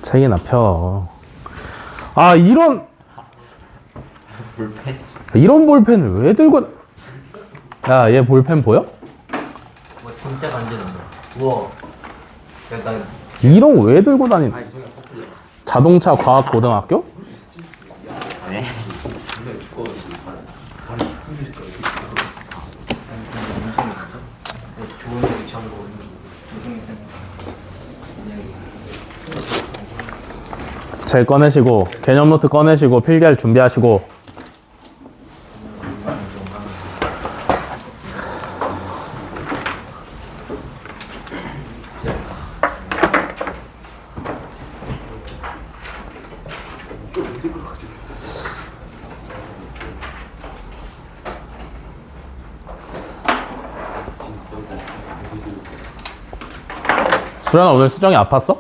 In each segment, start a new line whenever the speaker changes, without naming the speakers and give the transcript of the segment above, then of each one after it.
책이나 펴. 아,
볼펜?
이런 볼펜을 왜 들고. 야, 얘 볼펜 보여?
뭐 진짜 간지난다. 우와. 야, 나
이런 거 왜 들고 다니.
아니 저기 커플.
자동차 과학 고등학교?
네. 좋은 얘기 처음 보는 무슨 생각?
젤 꺼내시고, 개념 노트 꺼내시고, 필기할 준비하시고. 수련아, 오늘 수정이 아팠어?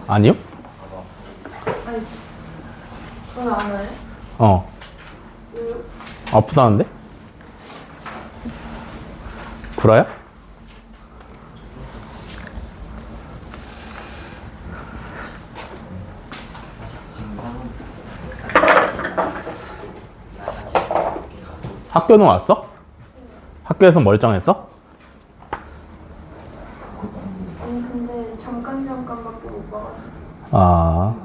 아니요?
아니, 그건 안 해.
어. 아프다는데? 구라야? 학교는 왔어? 학교에서 멀쩡했어?
아니, 근데 잠깐밖에 못 봐가지고.
아.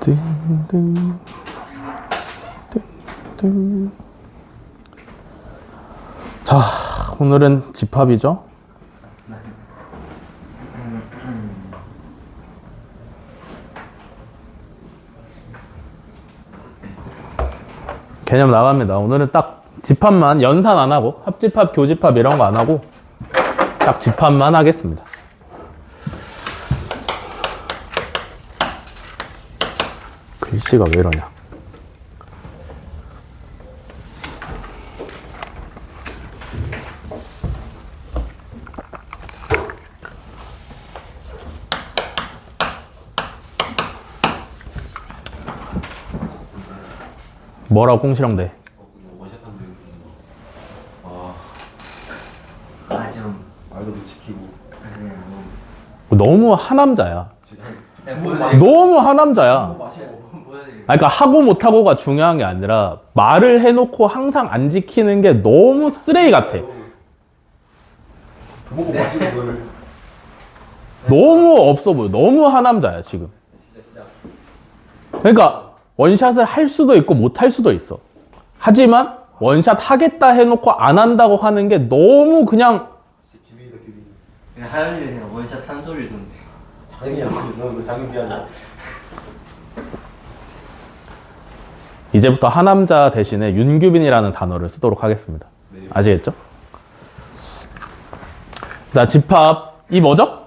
띵띵 띵띵. 자, 오늘은 집합이죠. 개념 나갑니다. 오늘은 딱 집합만, 연산 안 하고 합집합, 교집합 이런 거 안 하고 딱 집합만 하겠습니다. 글씨가 왜 이러냐. 뭐라고 꽁시렁대?
좀
말도 못 지키고
그냥
너무 하남자야.
뭐
너무 하남자야.
보여드릴게요.
그러니까 하고 못하고가 중요한 게 아니라 말을 해놓고 항상 안 지키는 게 너무 쓰레기 같아.
두고 마시고 그거를
너무 없어 보여. 너무 하남자야 지금. 그러니까 원샷을 할 수도 있고 못 할 수도 있어. 하지만 원샷 하겠다 해놓고 안 한다고 하는 게 너무 그냥.
기빈이다 기빈이.
그냥 하연이는 그냥 원샷 한 소리던데.
장인이야. 너 장인 미안해.
이제부터 하남자 대신에 윤규빈이라는 단어를 쓰도록 하겠습니다. 아시겠죠? 자, 집합이 뭐죠?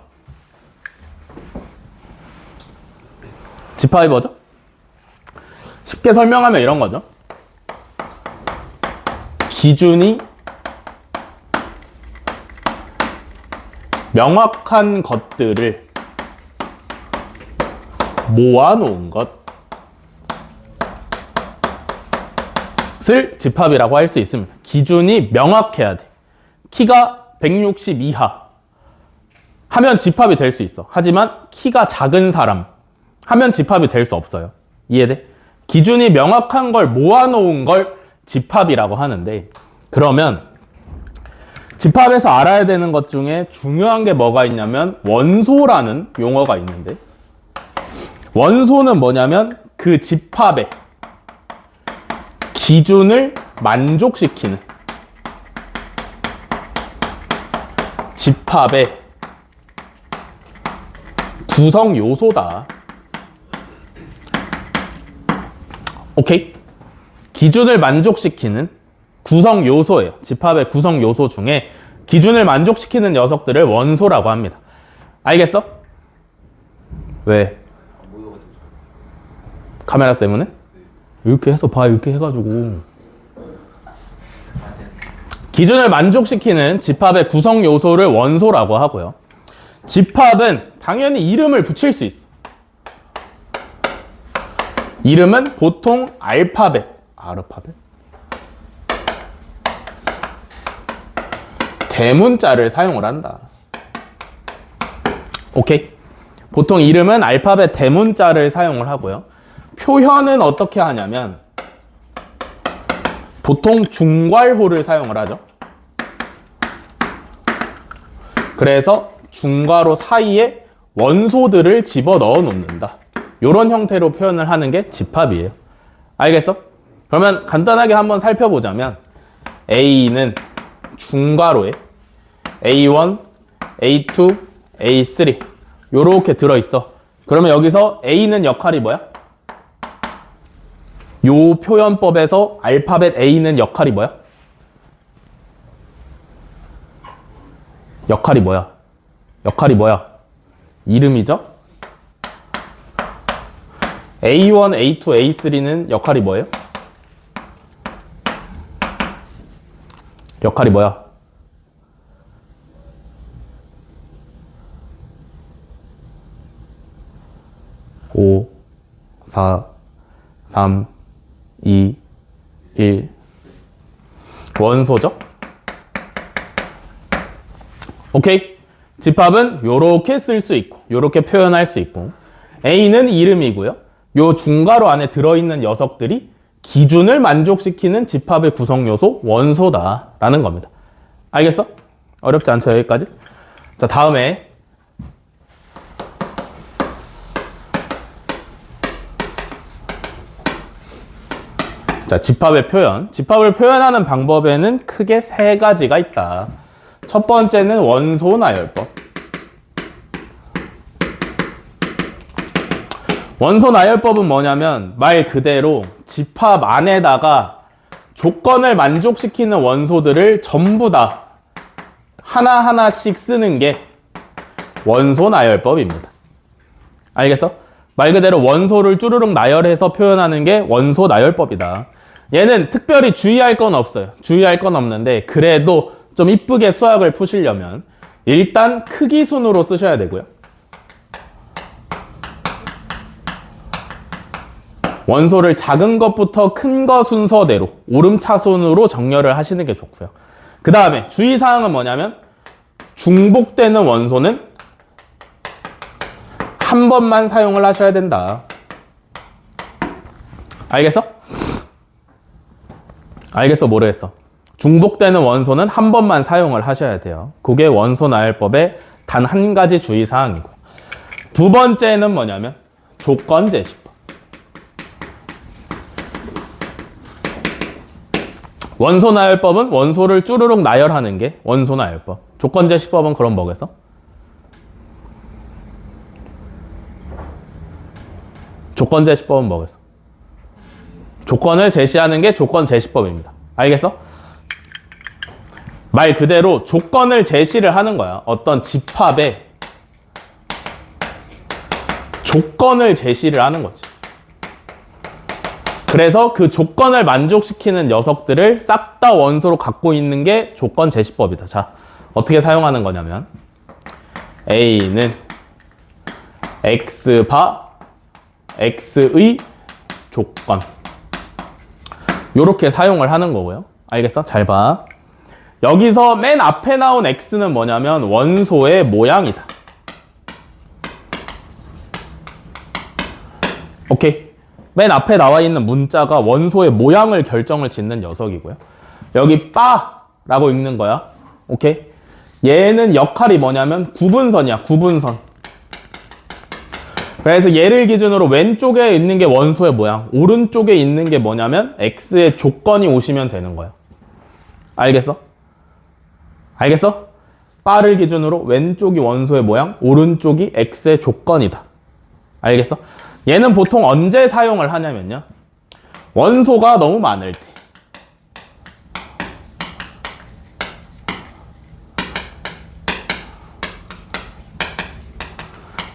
집합이 뭐죠? 쉽게 설명하면 이런 거죠. 기준이 명확한 것들을 모아놓은 것을 집합이라고 할 수 있습니다. 기준이 명확해야 돼. 키가 160 이하 하면 집합이 될 수 있어. 하지만 키가 작은 사람 하면 집합이 될 수 없어요. 이해돼? 기준이 명확한 걸 모아놓은 걸 집합이라고 하는데, 그러면 집합에서 알아야 되는 것 중에 중요한 게 뭐가 있냐면 원소라는 용어가 있는데, 원소는 뭐냐면 그 집합의 기준을 만족시키는, 집합의 구성 요소다. 오케이? 기준을 만족시키는 구성 요소예요. 집합의 구성 요소 중에 기준을 만족시키는 녀석들을 원소라고 합니다. 알겠어? 왜? 카메라 때문에? 이렇게 해서 봐. 이렇게 해가지고. 기준을 만족시키는 집합의 구성 요소를 원소라고 하고요. 집합은 당연히 이름을 붙일 수 있어. 이름은 보통 알파벳, 대문자를 사용을 한다. 오케이? 보통 이름은 알파벳 대문자를 사용을 하고요. 표현은 어떻게 하냐면 보통 중괄호를 사용을 하죠. 그래서 중괄호 사이에 원소들을 집어넣어 놓는다. 이런 형태로 표현을 하는 게 집합이에요. 알겠어? 그러면 간단하게 한번 살펴보자면 A는 중괄호에 A1, A2, A3 요렇게 들어있어. 그러면 여기서 A는 역할이 뭐야? 요 표현법에서 알파벳 A는 역할이 뭐야? 역할이 뭐야? 이름이죠? A1, A2, A3는 역할이 뭐예요? 역할이 뭐야? 5, 4, 3, 2, 1 원소죠? 오케이? 집합은 요렇게 쓸 수 있고 요렇게 표현할 수 있고 A는 이름이고요. 요 중괄호 안에 들어있는 녀석들이 기준을 만족시키는 집합의 구성 요소 원소다라는 겁니다. 알겠어? 어렵지 않죠? 여기까지? 자, 다음에 자, 집합의 표현. 집합을 표현하는 방법에는 크게 세 가지가 있다. 첫 번째는 원소 나열법. 원소 나열법은 뭐냐면 말 그대로 집합 안에다가 조건을 만족시키는 원소들을 전부 다 하나하나씩 쓰는 게 원소 나열법입니다. 알겠어? 말 그대로 원소를 쭈루룩 나열해서 표현하는 게 원소 나열법이다. 얘는 특별히 주의할 건 없어요. 주의할 건 없는데 그래도 좀 이쁘게 수학을 푸시려면 일단 크기 순으로 쓰셔야 되고요. 원소를 작은 것부터 큰 거 순서대로 오름차순으로 정렬을 하시는 게 좋고요. 그 다음에 주의사항은 뭐냐면 중복되는 원소는 한 번만 사용을 하셔야 된다. 알겠어? 알겠어? 뭐를 했어? 중복되는 원소는 한 번만 사용을 하셔야 돼요. 그게 원소 나열법의 단 한 가지 주의사항이고요. 두 번째는 뭐냐면 조건 제시법. 원소 나열법은 원소를 쭈루룩 나열하는 게 원소 나열법. 조건 제시법은 그럼 뭐겠어? 조건 제시법은 뭐겠어? 조건을 제시하는 게 조건 제시법입니다. 알겠어? 말 그대로 조건을 제시를 하는 거야. 어떤 집합에 조건을 제시를 하는 거지. 그래서 그 조건을 만족시키는 녀석들을 싹 다 원소로 갖고 있는 게 조건 제시법이다. 자, 어떻게 사용하는 거냐면 A는 X바 X의 조건 요렇게 사용을 하는 거고요. 알겠어? 잘 봐. 여기서 맨 앞에 나온 X는 뭐냐면 원소의 모양이다. 오케이. 맨 앞에 나와 있는 문자가 원소의 모양을 결정을 짓는 녀석이고요. 여기 빠라고 읽는 거야. 오케이. 얘는 역할이 뭐냐면 구분선이야. 구분선. 그래서 얘를 기준으로 왼쪽에 있는 게 원소의 모양, 오른쪽에 있는 게 뭐냐면 X의 조건이 오시면 되는 거야. 알겠어? 알겠어? 빠를 기준으로 왼쪽이 원소의 모양, 오른쪽이 X의 조건이다. 알겠어? 얘는 보통 언제 사용을 하냐면요. 원소가 너무 많을 때.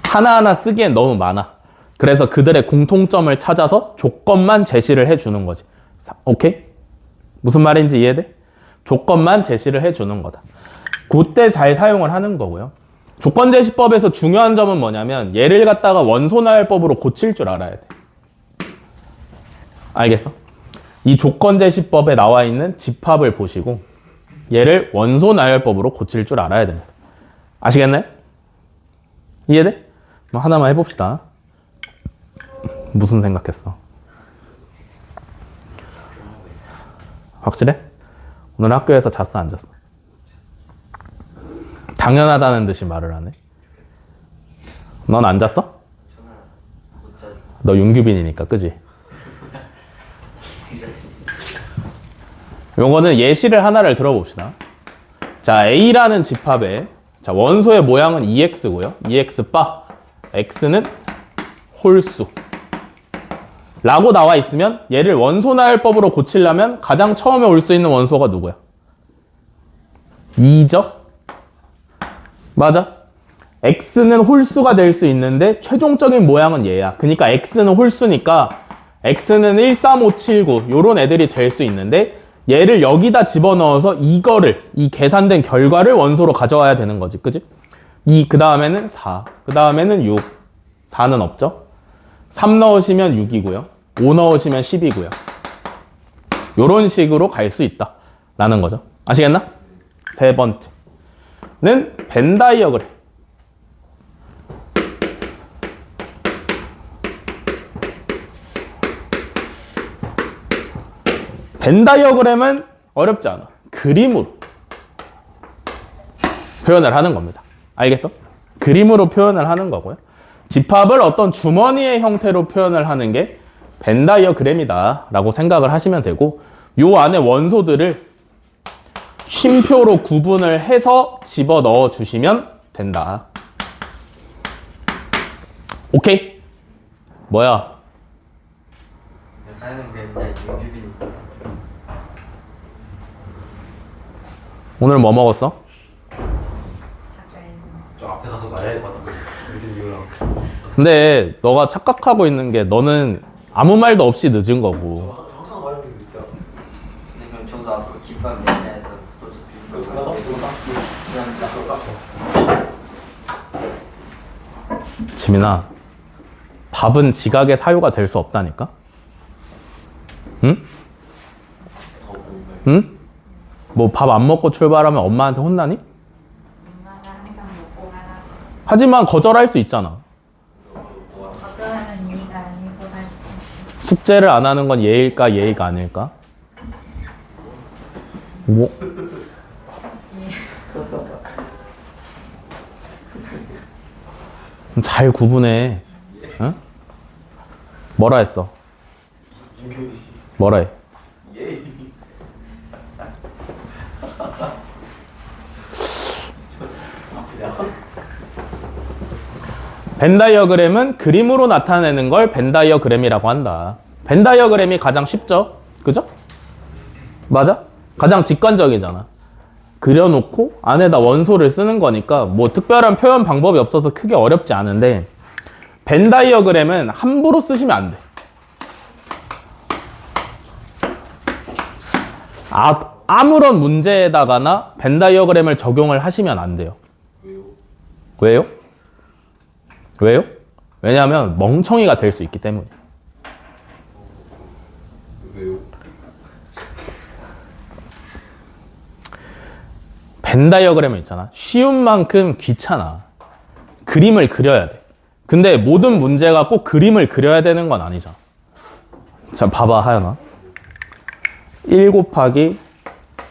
하나하나 쓰기엔 너무 많아. 그래서 그들의 공통점을 찾아서 조건만 제시를 해주는 거지. 오케이? 무슨 말인지 이해돼? 조건만 제시를 해주는 거다. 그때 잘 사용을 하는 거고요. 조건 제시법에서 중요한 점은 뭐냐면 얘를 갖다가 원소 나열법으로 고칠 줄 알아야 돼. 알겠어? 이 조건제시법에 나와 있는 집합을 보시고 얘를 원소 나열법으로 고칠 줄 알아야 됩니다. 아시겠나요? 이해돼? 그럼 하나만 해봅시다. 무슨 생각했어? 확실해? 오늘 학교에서 잤어, 안 잤어? 당연하다는 듯이 말을 하네. 넌 안 잤어?
저는 못 자요.
너 윤규빈이니까, 그지? 요거는 예시를 하나를 들어봅시다. 자, A라는 집합에 자, 원소의 모양은 2x고요. 2x 바 x는 홀수 라고 나와 있으면 얘를 원소 나열법으로 고치려면 가장 처음에 올 수 있는 원소가 누구야? 2죠? 맞아? x는 홀수가 될 수 있는데 최종적인 모양은 얘야. 그러니까 x는 홀수니까 x는 1, 3, 5, 7, 9 요런 애들이 될 수 있는데 얘를 여기다 집어넣어서 이거를 이 계산된 결과를 원소로 가져와야 되는 거지. 그지? 그 다음에는 4, 그 다음에는 6, 4는 없죠? 3 넣으시면 6이고요. 5 넣으시면 10이고요. 요런 식으로 갈 수 있다 라는 거죠. 아시겠나? 세 번째는 벤 다이어그램. 벤 다이어그램은 어렵지 않아. 그림으로 표현을 하는 겁니다. 알겠어? 그림으로 표현을 하는 거고요. 집합을 어떤 주머니의 형태로 표현을 하는 게 벤 다이어그램이다 라고 생각을 하시면 되고, 요 안에 원소들을 쉼표로 구분을 해서 집어 넣어 주시면 된다. 오케이? 뭐야?
하는 게 이제 윤규빈이니까.
오늘 뭐 먹었어?
저 앞에 가서 말해야 될 것 같은데. 무슨 이유랑.
근데 너가 착각하고 있는 게 너는 아무 말도 없이 늦은 거고.
항상 말하는 게 있어.
근데 그럼 저도 앞으로 김밥 메뉴에서 또 접히는 거
지민아, 밥은 지각의 사유가 될 수 없다니까? 응? 응? 뭐 밥 안 먹고 출발하면 엄마한테 혼나니?
엄마가 항상 먹고 가라고.
하지만 거절할 수 있잖아.
거절하는 이의가 아니고 할
숙제를 안 하는 건 예일까 예의가 아닐까? 뭐? 잘 구분해. 응? 뭐라 했어? 뭐라 해? 벤 다이어그램은 그림으로 나타내는 걸 벤 다이어그램이라고 한다. 벤 다이어그램이 가장 쉽죠? 그죠? 맞아? 가장 직관적이잖아. 그려놓고 안에다 원소를 쓰는 거니까 뭐 특별한 표현 방법이 없어서 크게 어렵지 않은데, 벤 다이어그램은 함부로 쓰시면 안 돼. 아무런 문제에다가나 벤 다이어그램을 적용을 하시면 안 돼요. 왜요? 왜요? 왜냐하면 멍청이가 될 수 있기 때문에.
왜요?
벤 다이어그램은 있잖아. 쉬운 만큼 귀찮아. 그림을 그려야 돼. 근데 모든 문제가 꼭 그림을 그려야 되는 건 아니잖아. 자, 봐봐, 하연아. 1 곱하기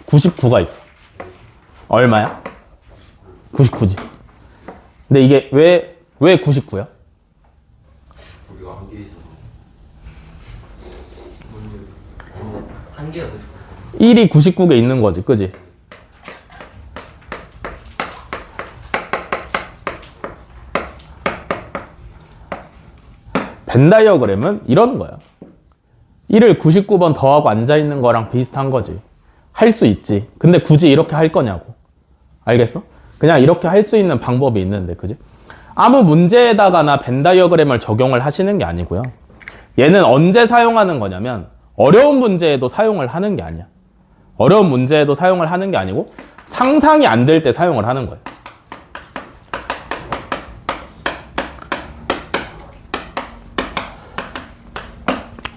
99가 있어. 얼마야? 99지. 근데 이게 왜 99야?
우리가 한 개 있어.
한 개가
1이 99개 있는 거지, 그지? 벤 다이어그램은 이런 거야. 1을 99번 더하고 앉아있는 거랑 비슷한 거지. 할 수 있지. 근데 굳이 이렇게 할 거냐고. 알겠어? 그냥 이렇게 할 수 있는 방법이 있는데, 그지? 아무 문제에다가나 벤 다이어그램을 적용을 하시는 게 아니고요. 얘는 언제 사용하는 거냐면 어려운 문제에도 사용을 하는 게 아니야. 어려운 문제에도 사용을 하는 게 아니고 상상이 안 될 때 사용을 하는 거예요.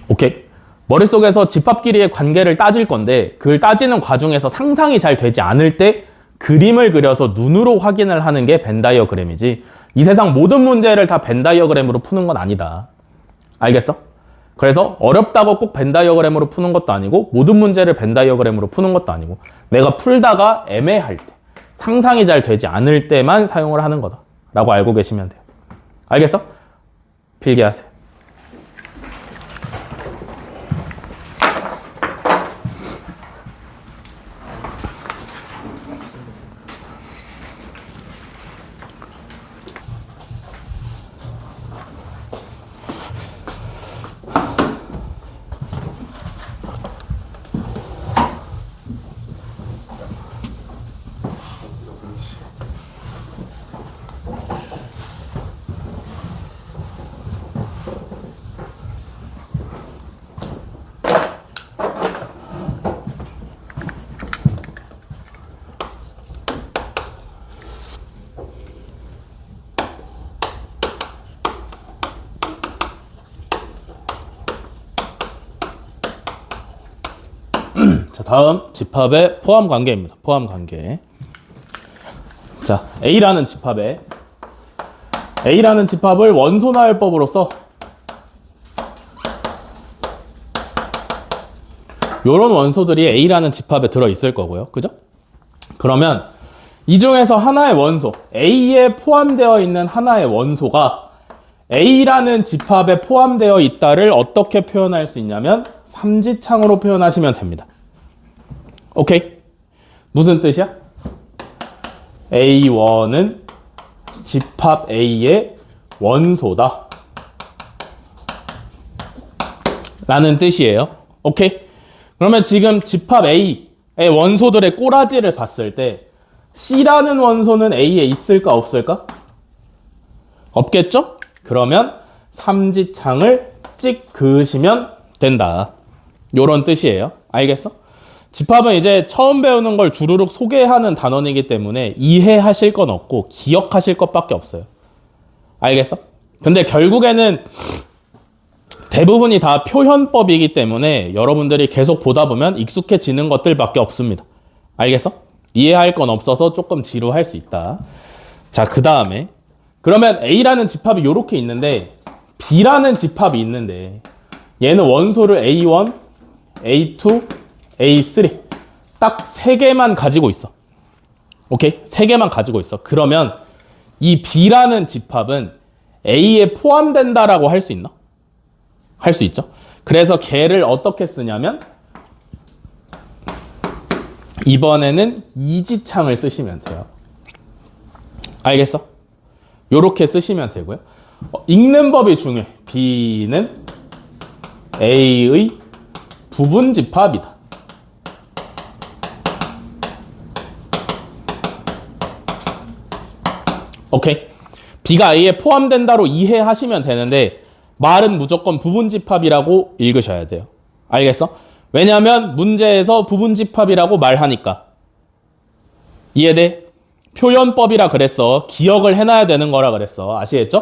오케이? 머릿속에서 집합끼리의 관계를 따질 건데 그걸 따지는 과정에서 상상이 잘 되지 않을 때 그림을 그려서 눈으로 확인을 하는 게 벤 다이어그램이지 이 세상 모든 문제를 다 벤 다이어그램으로 푸는 건 아니다. 알겠어? 그래서 어렵다고 꼭 벤 다이어그램으로 푸는 것도 아니고 모든 문제를 벤 다이어그램으로 푸는 것도 아니고 내가 풀다가 애매할 때 상상이 잘 되지 않을 때만 사용을 하는 거다 라고 알고 계시면 돼요. 알겠어? 필기하세요. 자, 다음 집합의 포함 관계입니다. 포함 관계. 자, A라는 집합을 원소 나열법으로 써. 요런 원소들이 A라는 집합에 들어 있을 거고요. 그죠? 그러면 이 중에서 하나의 원소, A에 포함되어 있는 하나의 원소가 A라는 집합에 포함되어 있다를 어떻게 표현할 수 있냐면 삼지창으로 표현하시면 됩니다. 오케이? 무슨 뜻이야? A1은 집합 A의 원소다 라는 뜻이에요. 오케이? 그러면 지금 집합 A의 원소들의 꼬라지를 봤을 때 C라는 원소는 A에 있을까 없을까? 없겠죠? 그러면 삼지창을 찍 그으시면 된다. 요런 뜻이에요. 알겠어? 집합은 이제 처음 배우는 걸 주르륵 소개하는 단원이기 때문에 이해하실 건 없고 기억하실 것밖에 없어요. 알겠어? 근데 결국에는 대부분이 다 표현법이기 때문에 여러분들이 계속 보다 보면 익숙해지는 것들밖에 없습니다. 알겠어? 이해할 건 없어서 조금 지루할 수 있다. 자, 그 다음에 그러면 A라는 집합이 이렇게 있는데 B라는 집합이 있는데 얘는 원소를 A1, A2, A3 딱 3개만 가지고 있어. 오케이? 3개만 가지고 있어. 그러면 이 B라는 집합은 A에 포함된다라고 할 수 있나? 할 수 있죠. 그래서 걔를 어떻게 쓰냐면 이번에는 이지창을 쓰시면 돼요. 알겠어? 요렇게 쓰시면 되고요. 읽는 법이 중요해. B는 A의 부분 집합이다. 오케이? B가 A에 포함된다로 이해하시면 되는데 말은 무조건 부분 집합이라고 읽으셔야 돼요. 알겠어? 왜냐하면 문제에서 부분 집합이라고 말하니까. 이해돼? 표현법이라 그랬어. 기억을 해놔야 되는 거라 그랬어. 아시겠죠?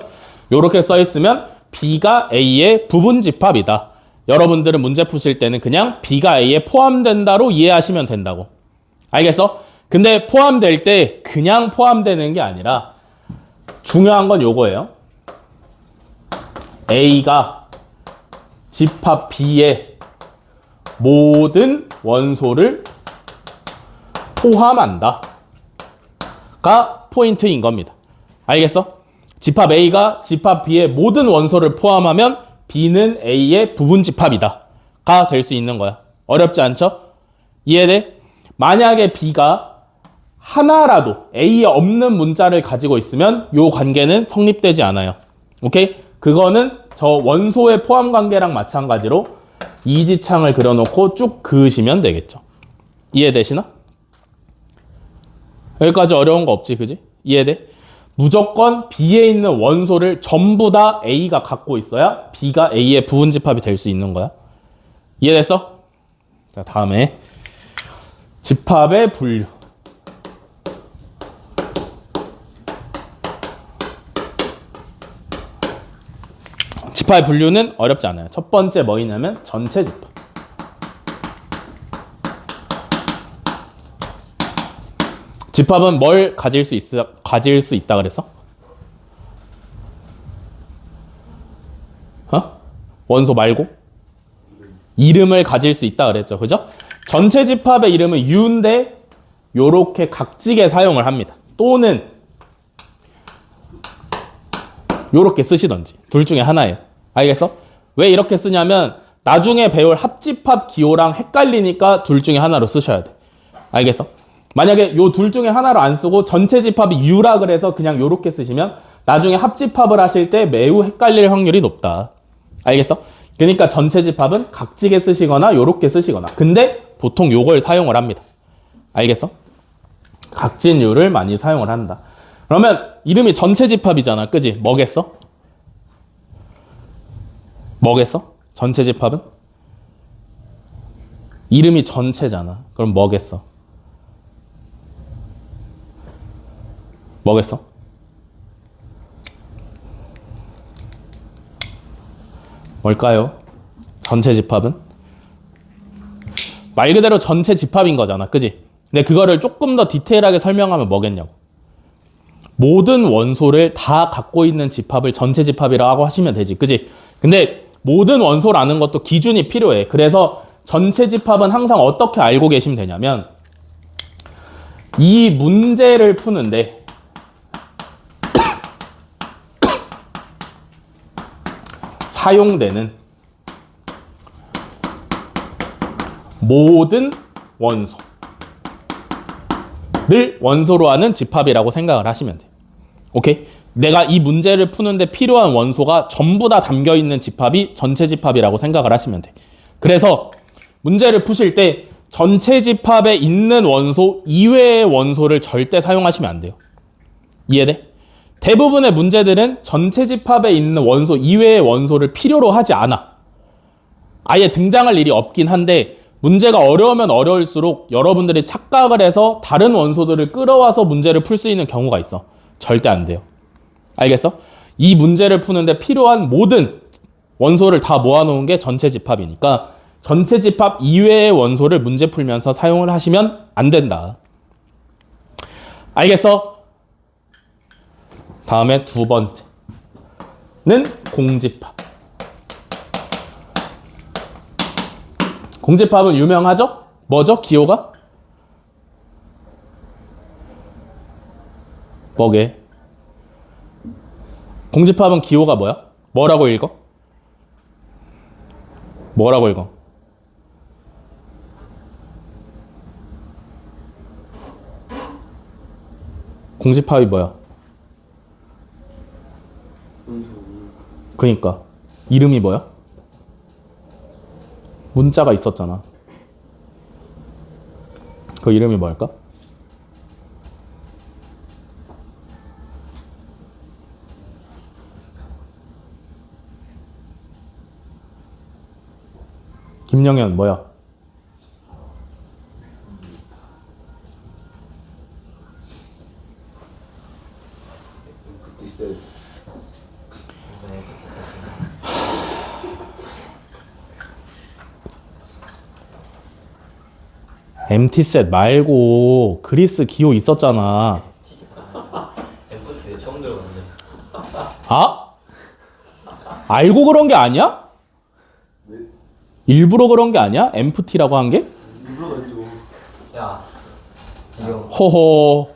요렇게 써 있으면 B가 A의 부분 집합이다. 여러분들은 문제 푸실 때는 그냥 B가 A에 포함된다로 이해하시면 된다고. 알겠어? 근데 포함될 때 그냥 포함되는 게 아니라 중요한 건 요거예요. A가 집합 B의 모든 원소를 포함한다 가 포인트인 겁니다. 알겠어? 집합 A가 집합 B의 모든 원소를 포함하면 B는 A의 부분 집합이다 가 될 수 있는 거야. 어렵지 않죠? 이해돼? 만약에 B가 하나라도 A에 없는 문자를 가지고 있으면 이 관계는 성립되지 않아요. 오케이? 그거는 저 원소의 포함 관계랑 마찬가지로 이지창을 그려놓고 쭉 그으시면 되겠죠. 이해되시나? 여기까지 어려운 거 없지, 그지? 이해돼? 무조건 B에 있는 원소를 전부 다 A가 갖고 있어야 B가 A의 부분 집합이 될 수 있는 거야. 이해됐어? 자, 다음에 집합의 분류. 집합의 분류는 어렵지 않아요. 첫 번째 뭐냐면 전체 집합. 집합은 뭘 가질 수 있다 그랬어? 원소 말고? 이름을 가질 수 있다 그랬죠. 그죠? 전체 집합의 이름은 U인데 요렇게 각지게 사용을 합니다. 또는 요렇게 쓰시던지 둘 중에 하나예요. 알겠어? 왜 이렇게 쓰냐면 나중에 배울 합집합 기호랑 헷갈리니까 둘 중에 하나로 쓰셔야 돼. 알겠어? 만약에 요 둘 중에 하나로 안 쓰고 전체 집합이 U라 그래서 그냥 요렇게 쓰시면 나중에 합집합을 하실 때 매우 헷갈릴 확률이 높다. 알겠어? 그러니까 전체 집합은 각지게 쓰시거나 요렇게 쓰시거나. 근데 보통 요걸 사용을 합니다. 알겠어? 각진 U를 많이 사용을 한다. 그러면 이름이 전체 집합이잖아. 그지? 뭐겠어? 뭐겠어? 전체 집합은? 이름이 전체잖아. 그럼 뭐겠어? 뭐겠어? 뭘까요? 전체 집합은? 말 그대로 전체 집합인 거잖아. 그지? 근데 그거를 조금 더 디테일하게 설명하면 뭐겠냐고. 모든 원소를 다 갖고 있는 집합을 전체 집합이라고 하시면 되지. 그지? 근데 모든 원소라는 것도 기준이 필요해. 그래서 전체 집합은 항상 어떻게 알고 계시면 되냐면 이 문제를 푸는데 사용되는 모든 원소를 원소로 하는 집합이라고 생각을 하시면 돼. 오케이? 내가 이 문제를 푸는데 필요한 원소가 전부 다 담겨 있는 집합이 전체 집합이라고 생각을 하시면 돼. 그래서 문제를 푸실 때 전체 집합에 있는 원소 이외의 원소를 절대 사용하시면 안 돼요. 이해돼? 대부분의 문제들은 전체 집합에 있는 원소 이외의 원소를 필요로 하지 않아. 아예 등장할 일이 없긴 한데 문제가 어려우면 어려울수록 여러분들이 착각을 해서 다른 원소들을 끌어와서 문제를 풀 수 있는 경우가 있어. 절대 안 돼요. 알겠어? 이 문제를 푸는데 필요한 모든 원소를 다 모아놓은 게 전체 집합이니까 전체 집합 이외의 원소를 문제 풀면서 사용을 하시면 안 된다. 알겠어? 다음에 두 번째는 공집합. 공집합은 유명하죠? 뭐죠? 기호가? 뭐게? 공집합은 기호가 뭐야? 뭐라고 읽어? 뭐라고 읽어? 공집합이 뭐야? 그니까 이름이 뭐야? 문자가 있었잖아. 그 이름이 뭘까? 김영현 뭐야? MT셋 말고 그리스 기호 있었잖아.
엠프스 처음 들어봤는데.
아? 알고 그런 게 아니야? 일부러 그런 게 아니야? MFT라고 한 게?
야, 이거
호호.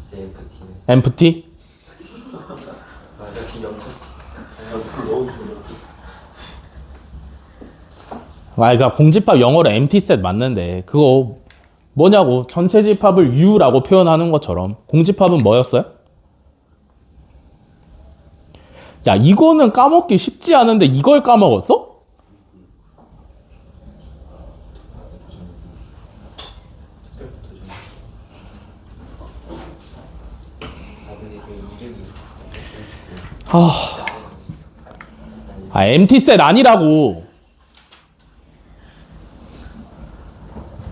CFT.
MFT?
맞아, 기념.
그러니까 공집합 영어로 MT셋 맞는데 그거 뭐냐고. 전체 집합을 U라고 표현하는 것처럼 공집합은 뭐였어요? 야, 이거는 까먹기 쉽지 않은데 이걸 까먹었어? MT셋 아니라고.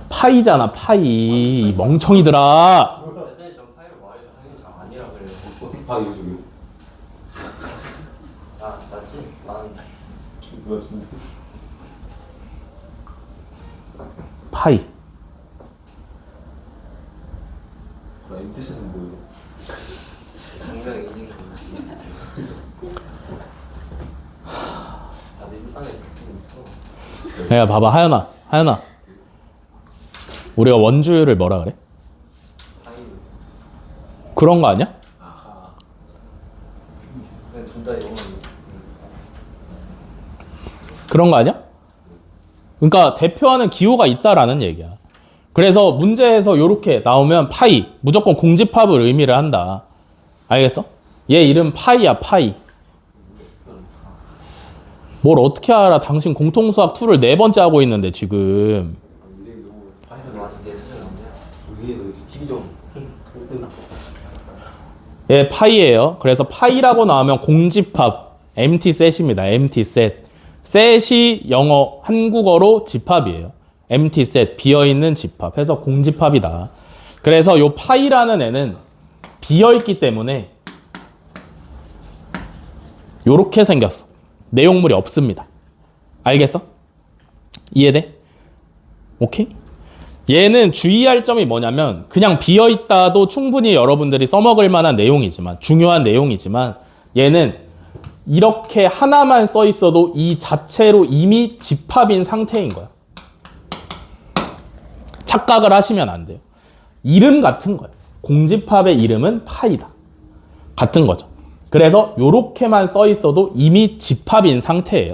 파이잖아, 파이. 멍청이들아.
선생님 전 파일을 말해서 하는 게 잘 아니라 그래요.
어떻게 파악해 저기?
나 맞지? 난
그거 같은데.
파이.
이 뜻은 뭐예요?
동명이 있는 거. 다들 일반에 그렇게 있어.
야, 봐봐, 하연아. 우리가 원주율을 뭐라 그래?
파이.
그런 거 아니야?
아하.
둘다 영어.
그런 거 아니야? 그러니까 대표하는 기호가 있다라는 얘기야. 그래서 문제에서 이렇게 나오면 파이, 무조건 공집합을 의미를 한다. 알겠어? 얘 이름 파이야, 파이. 뭘 어떻게 알아? 당신 공통수학 2를 4번째 하고 있는데 지금.
이게 너무
너 아직 내 수준 아니야?
이게 너 TV 좀.
얘 파이예요. 그래서 파이라고 나오면 공집합, empty set입니다. empty set. set이 영어, 한국어로 집합이에요. empty set, 비어있는 집합. 해서 공집합이다. 그래서 요 파이라는 애는 비어있기 때문에 요렇게 생겼어. 내용물이 없습니다. 알겠어? 이해돼? 오케이? 얘는 주의할 점이 뭐냐면 그냥 비어있다도 충분히 여러분들이 써먹을 만한 내용이지만 중요한 내용이지만 얘는 이렇게 하나만 써 있어도 이 자체로 이미 집합인 상태인 거야. 착각을 하시면 안 돼요. 이름 같은 거예요. 공집합의 이름은 파이다. 같은 거죠. 그래서 요렇게만 써 있어도 이미 집합인 상태예요.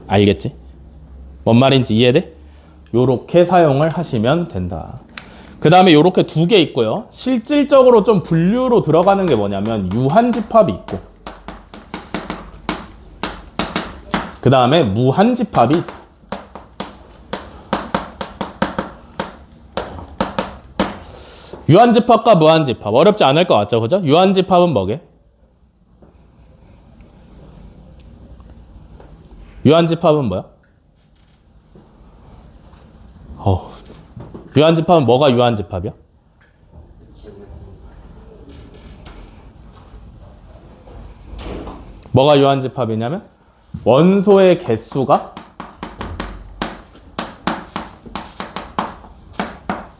알겠지? 뭔 말인지 이해돼? 요렇게 사용을 하시면 된다. 그 다음에 요렇게 2개 있고요. 실질적으로 좀 분류로 들어가는 게 뭐냐면 유한집합이 있고 그 다음에 무한집합이 있다. 유한집합과 무한집합 어렵지 않을 것 같죠? 그죠? 유한집합은 뭐게? 유한집합은 뭐야? 유한집합은 뭐가 유한집합이야? 뭐가 유한집합이냐면 원소의 개수가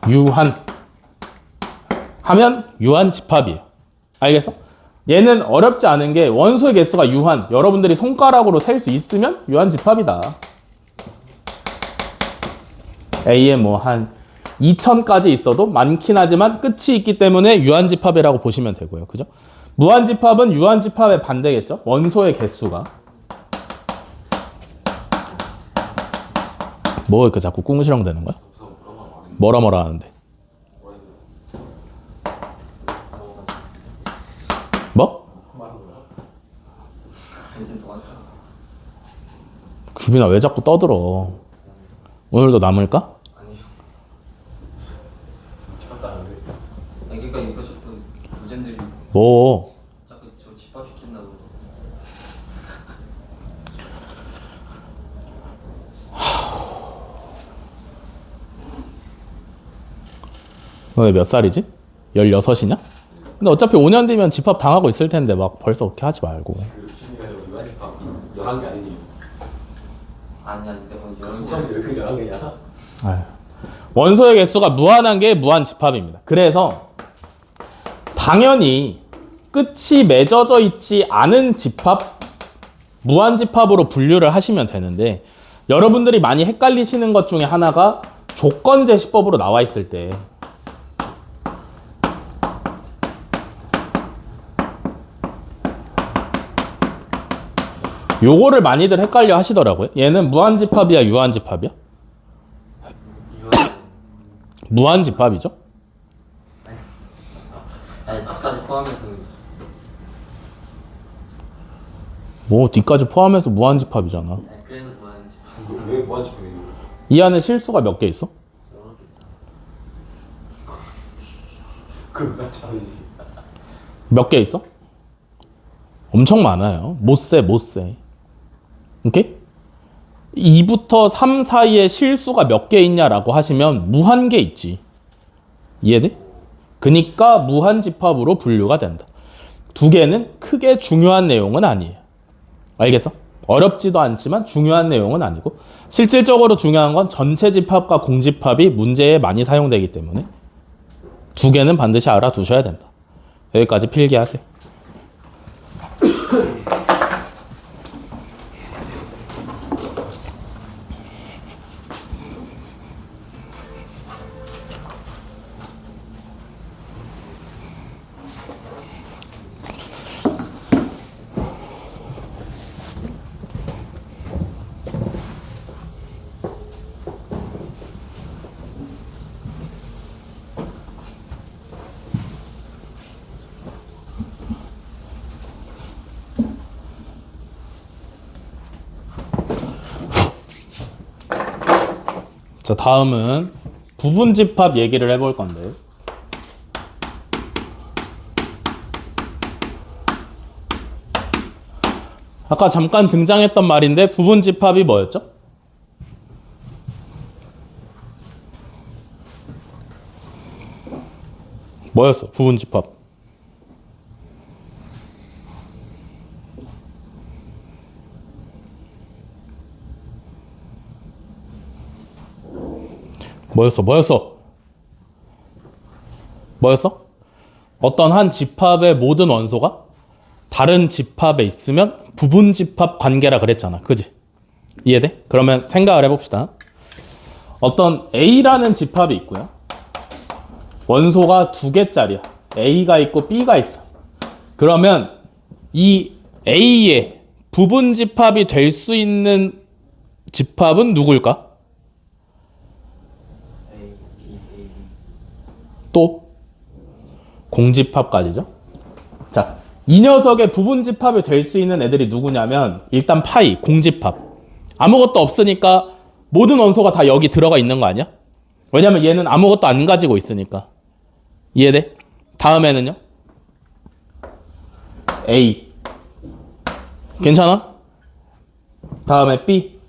유한 하면 유한집합이에요. 알겠어? 얘는 어렵지 않은 게 원소의 개수가 유한, 여러분들이 손가락으로 셀 수 있으면 유한집합이다. A에 뭐 한 2000까지 있어도 많긴 하지만 끝이 있기 때문에 유한집합이라고 보시면 되고요. 그죠? 무한집합은 유한집합의 반대겠죠? 원소의 개수가. 뭐 이렇게 자꾸 꿍시렁 되는 거야? 뭐라 하는데? 뭐? 규빈아 왜 자꾸 떠들어? 오늘도 남을까?
아니요.
찍었다는데.
아니 그러니까 이거 자꾸 노잼들이
뭐?
자꾸 저 집합시킨다고.
너 몇 살이지? 16이냐? 근데 어차피 5년 뒤면 집합 당하고 있을 텐데 막 벌써 그렇게 하지 말고.
그 신이가 유한집합 11개 아니니?
아니 내가
속함이 왜 이렇게 11개냐?
아유. 원소의 개수가 무한한 게 무한집합입니다. 그래서 당연히 끝이 맺어져 있지 않은 집합, 무한집합으로 분류를 하시면 되는데 여러분들이 많이 헷갈리시는 것 중에 하나가 조건제시법으로 나와 있을 때 요거를 많이들 헷갈려 하시더라고요. 얘는 무한집합이야, 유한집합이야? 무한집합이죠?
아니 뒤까지 포함해서
뭐 뒤까지 포함해서 무한집합이잖아.
아니, 그래서 뭐하는지
왜 무한집합이에요?
이 안에 실수가 몇 개 있어?
그럼 무한집합이지.
몇 개 있어? 엄청 많아요. 못 세. 오케이? 2부터 3 사이에 실수가 몇 개 있냐라고 하시면 무한 개 있지. 이해돼? 그니까 무한집합으로 분류가 된다. 2개는 크게 중요한 내용은 아니에요. 알겠어? 어렵지도 않지만 중요한 내용은 아니고 실질적으로 중요한 건 전체 집합과 공집합이 문제에 많이 사용되기 때문에 두 개는 반드시 알아두셔야 된다. 여기까지 필기하세요. 자, 다음은 부분집합 얘기를 해볼 건데 아까 잠깐 등장했던 말인데 부분집합이 뭐였죠? 뭐였어? 부분집합. 뭐였어? 어떤 한 집합의 모든 원소가 다른 집합에 있으면 부분집합 관계라 그랬잖아. 그지? 이해돼? 그러면 생각을 해봅시다. 어떤 A라는 집합이 있고요. 원소가 두 개짜리야. A가 있고 B가 있어. 그러면 이 A의 부분집합이 될 수 있는 집합은 누굴까? 또 공집합까지죠. 자, 이 녀석의 부분집합이 될 수 있는 애들이 누구냐면 일단 파이, 공집합. 아무것도 없으니까 모든 원소가 다 여기 들어가 있는 거 아니야? 왜냐면 얘는 아무것도 안 가지고 있으니까. 이해돼? 다음에는요? A. 괜찮아? 다음에 B.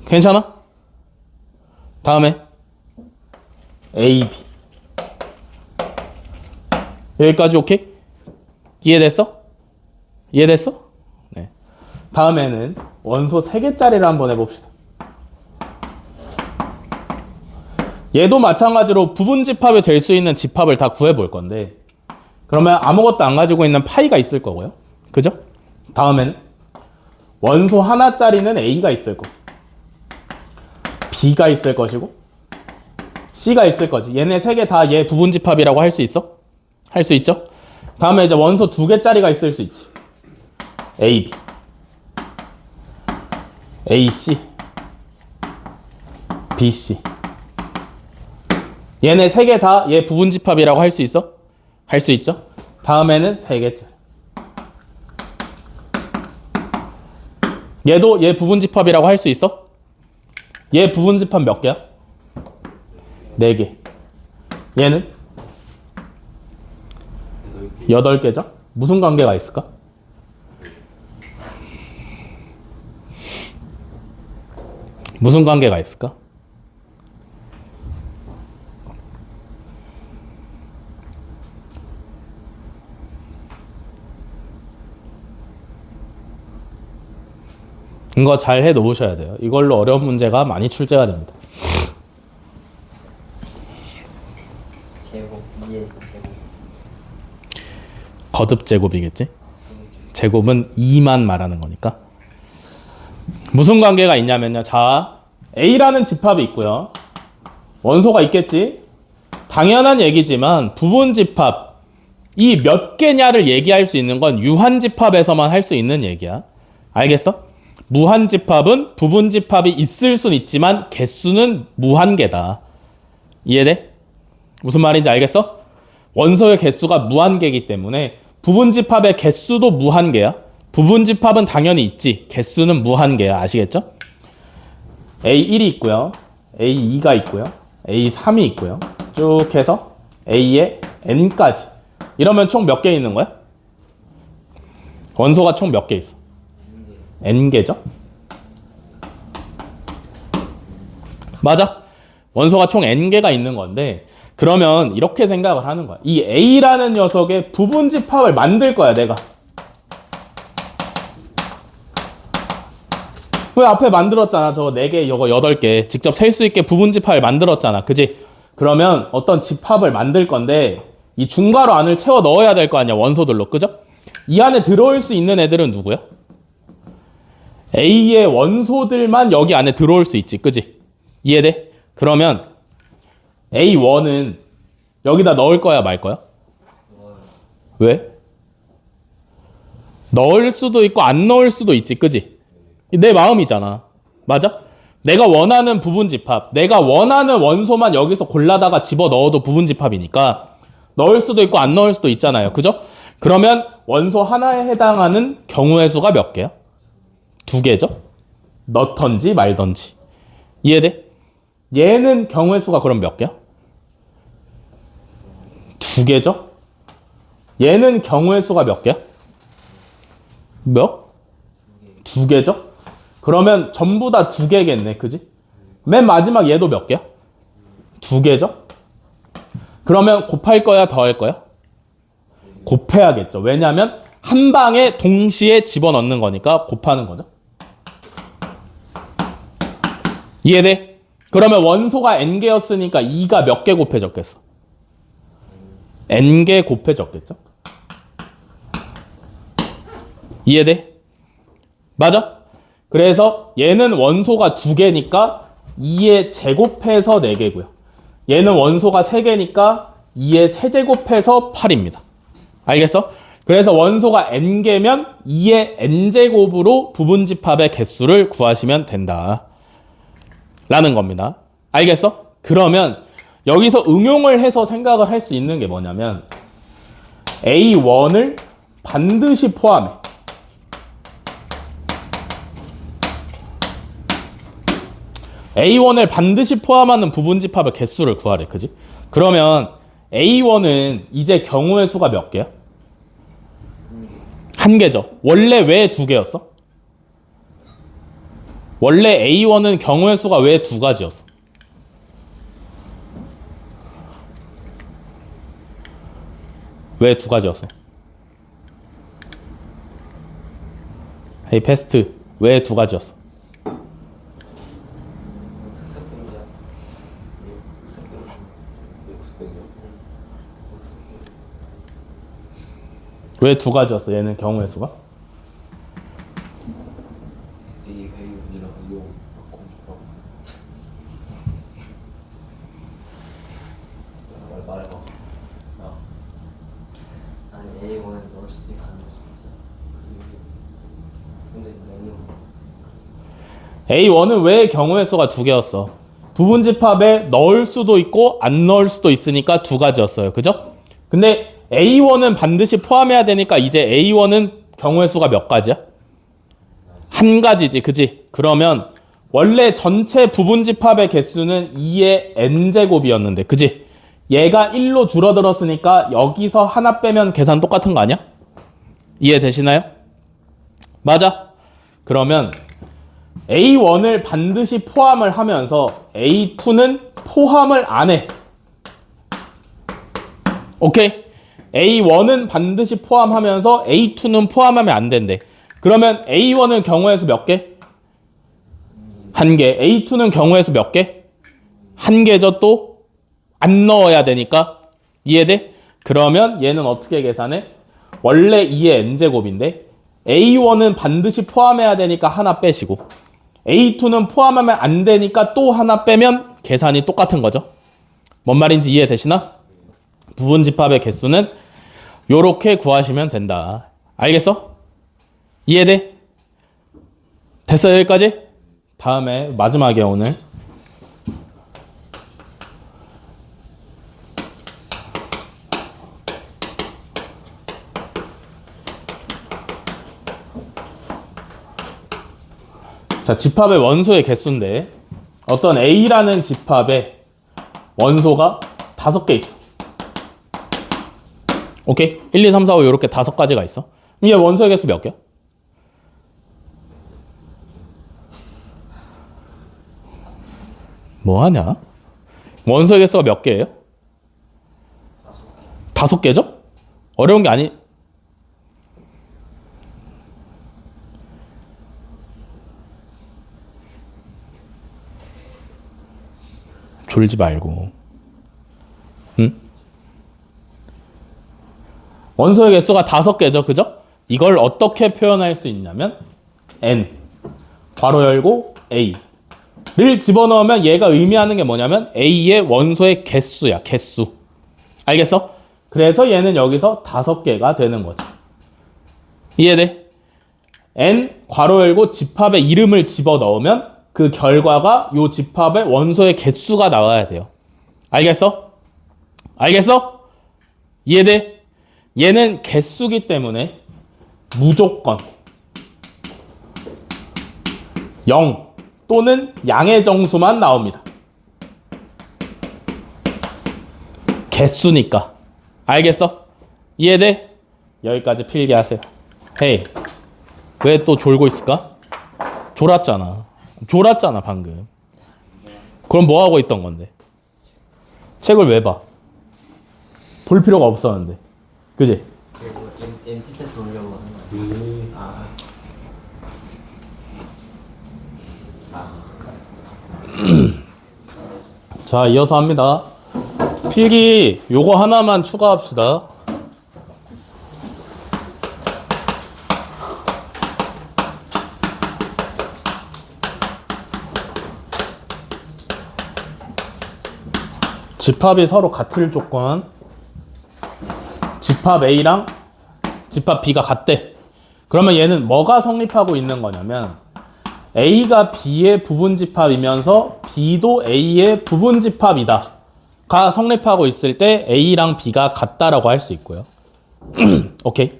괜찮아? 다음에 A, B. 여기까지 오케이? 이해됐어? 네. 다음에는 원소 3개짜리를 한번 해봅시다. 얘도 마찬가지로 부분집합이 될 수 있는 집합을 다 구해볼 건데 그러면 아무것도 안 가지고 있는 파이가 있을 거고요. 그죠? 다음에는 원소 하나짜리는 A가 있을 거고 B가 있을 것이고 C가 있을 거지. 얘네 3개 다 얘 부분집합이라고 할 수 있어? 할 수 있죠? 다음에 이제 원소 2개짜리가 있을 수 있지. A, B, A, C, B, C. 얘네 3개 다 얘 부분집합이라고 할 수 있어? 할 수 있죠? 다음에는 3개짜리. 얘도 얘 부분집합이라고 할 수 있어? 얘 부분집합 몇 개야? 4개. 얘는? 8개죠? 무슨 관계가 있을까? 무슨 관계가 있을까? 이거 잘 해 놓으셔야 돼요. 이걸로 어려운 문제가 많이 출제가 됩니다.
제곱, 2의 제곱.
거듭 제곱이겠지? 제곱은 2만 말하는 거니까. 무슨 관계가 있냐면요. 자, A라는 집합이 있고요. 원소가 있겠지? 당연한 얘기지만 부분집합 이 몇 개냐를 얘기할 수 있는 건 유한집합에서만 할 수 있는 얘기야. 알겠어? 무한집합은 부분집합이 있을 순 있지만 개수는 무한개다. 이해돼? 무슨 말인지 알겠어? 원소의 개수가 무한개이기 때문에 부분집합의 개수도 무한개야. 부분집합은 당연히 있지. 개수는 무한개야. 아시겠죠? A1이 있고요. A2가 있고요. A3이 있고요. 쭉 해서 A의 N까지. 이러면 총 몇 개 있는 거야? 원소가 총 몇 개 있어? N개죠? 맞아. 원소가 총 N개가 있는 건데 그러면 이렇게 생각을 하는 거야. 이 A라는 녀석의 부분집합을 만들 거야, 내가. 왜 앞에 만들었잖아. 저거 4개, 이거 8개. 직접 셀 수 있게 부분 집합을 만들었잖아. 그지? 그러면 어떤 집합을 만들 건데 이 중괄호 안을 채워 넣어야 될 거 아니야. 원소들로. 그죠? 이 안에 들어올 수 있는 애들은 누구야? A의 원소들만 여기 안에 들어올 수 있지. 그지? 이해돼? 그러면 A1은 여기다 넣을 거야, 말 거야? 왜? 넣을 수도 있고 안 넣을 수도 있지. 그지? 내 마음이잖아. 맞아? 내가 원하는 부분 집합, 내가 원하는 원소만 여기서 골라다가 집어 넣어도 부분 집합이니까 넣을 수도 있고 안 넣을 수도 있잖아요. 그죠? 그러면 원소 하나에 해당하는 경우의 수가 몇 개야? 2개죠? 넣던지 말던지. 이해돼? 얘는 경우의 수가 그럼 몇 개야? 2개죠? 얘는 경우의 수가 몇 개야? 몇? 2개죠? 그러면 전부 다 2개겠네. 그지? 맨 마지막 얘도 몇 개야? 2개죠? 그러면 곱할 거야? 더할 거야? 곱해야겠죠. 왜냐하면 한 방에 동시에 집어넣는 거니까 곱하는 거죠. 이해돼? 그러면 원소가 n개였으니까 2가 몇 개 곱해졌겠어? n개 곱해졌겠죠? 이해돼? 맞아? 그래서 얘는 원소가 2개니까 2의 제곱해서 4개고요. 얘는 원소가 3개니까 2의 세제곱해서 8입니다. 알겠어? 그래서 원소가 n개면 2의 n제곱으로 부분집합의 개수를 구하시면 된다. 라는 겁니다. 알겠어? 그러면 여기서 응용을 해서 생각을 할 수 있는 게 뭐냐면 A1을 반드시 포함해. A1을 반드시 포함하는 부분집합의 개수를 구하래. 그지? 그러면 A1은 이제 경우의 수가 몇 개야? 1개죠. 원래 왜 2개였어? 원래 A1은 경우의 수가 왜 2가지였어? 왜 2가지였어? 헤이 패스트 왜 2가지였어? 왜 2가지였어? 얘는 경우의 수가?
아니 A1에 넣을 수도 있고 안 넣을 수도 있잖아. 근데 너무
A1은 왜 경우의 수가 2개였어? 부분집합에 넣을 수도 있고 안 넣을 수도 있으니까 2가지였어요. 그죠? 근데 A1은 반드시 포함해야 되니까 이제 A1은 경우의 수가 몇 가지야? 1가지지. 그지? 그러면 원래 전체 부분집합의 개수는 2의 n제곱이었는데 그지? 얘가 1로 줄어들었으니까 여기서 하나 빼면 계산 똑같은 거 아니야? 이해되시나요? 맞아? 그러면 A1을 반드시 포함을 하면서 A2는 포함을 안 해. 오케이? A1은 반드시 포함하면서 A2는 포함하면 안 된대. 그러면 A1은 경우의 수 몇 개? 1개. A2는 경우의 수 몇 개? 1개죠. 또 안 넣어야 되니까. 이해돼? 그러면 얘는 어떻게 계산해? 원래 2의 n제곱인데 A1은 반드시 포함해야 되니까 하나 빼시고 A2는 포함하면 안 되니까 또 하나 빼면 계산이 똑같은 거죠. 뭔 말인지 이해되시나? 부분집합의 개수는 요렇게 구하시면 된다. 알겠어? 이해돼? 됐어 여기까지? 다음에 마지막이야 오늘. 자, 집합의 원소의 개수인데 어떤 A라는 집합에 원소가 5개 있어. 오케이? 1, 2, 3, 4, 5 이렇게 5가지가 있어. 그럼 얘 원소의 개수 몇 개야? 뭐하냐? 원소의 개수가 몇 개예요? 5개죠? 어려운 게 아니... 졸지 말고. 응? 원소의 개수가 5개죠. 그죠? 이걸 어떻게 표현할 수 있냐면 n 괄호 열고 a를 집어넣으면 얘가 의미하는 게 뭐냐면 a의 원소의 개수야. 개수. 알겠어? 그래서 얘는 여기서 5개가 되는 거지. 이해돼? n 괄호 열고 집합에 이름을 집어넣으면 그 결과가 요 집합의 원소의 개수가 나와야 돼요. 알겠어? 알겠어? 이해돼? 얘는 개수기 때문에 무조건 0 또는 양의 정수만 나옵니다. 개수니까. 알겠어? 이해돼? 여기까지 필기하세요. 헤이, 왜 또 졸고 있을까? 졸았잖아 방금. 그럼 뭐 하고 있던 건데? 책을 왜 봐? 볼 필요가 없었는데. 그지?
MT set 돌려고 하는 거야.
자, 이어서 합니다. 필기 요거 하나만 추가합시다. 집합이 서로 같을 조건. 집합 A랑 집합 B가 같대. 그러면 얘는 뭐가 성립하고 있는 거냐면 A가 B의 부분집합이면서 B도 A의 부분집합이다 가 성립하고 있을 때 A랑 B가 같다라고 할 수 있고요. 오케이.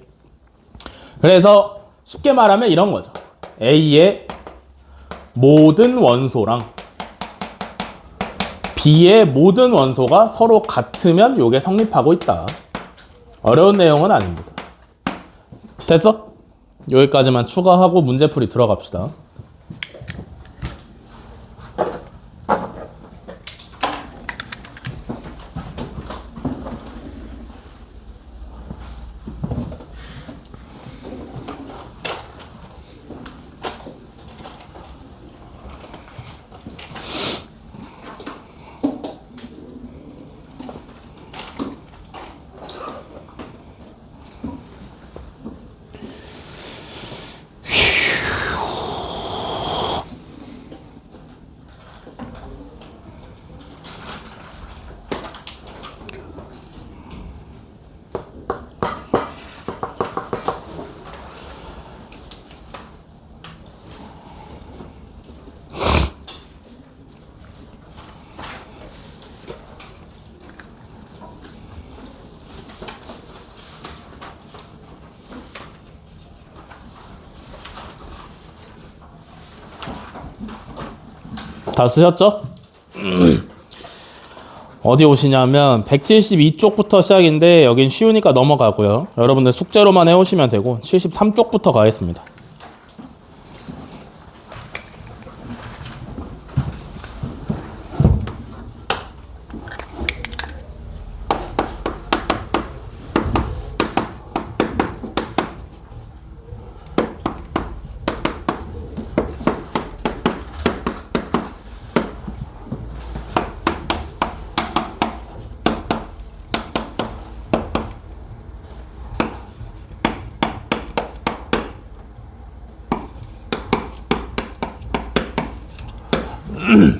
그래서 쉽게 말하면 이런 거죠. A의 모든 원소랑 B의 모든 원소가 서로 같으면 이게 성립하고 있다. 어려운 내용은 아닙니다. 됐어? 여기까지만 추가하고 문제풀이 들어갑시다. 다 쓰셨죠? 어디 오시냐면 172쪽부터 시작인데 여긴 쉬우니까 넘어가고요. 여러분들 숙제로만 해오시면 되고 73쪽부터 가겠습니다.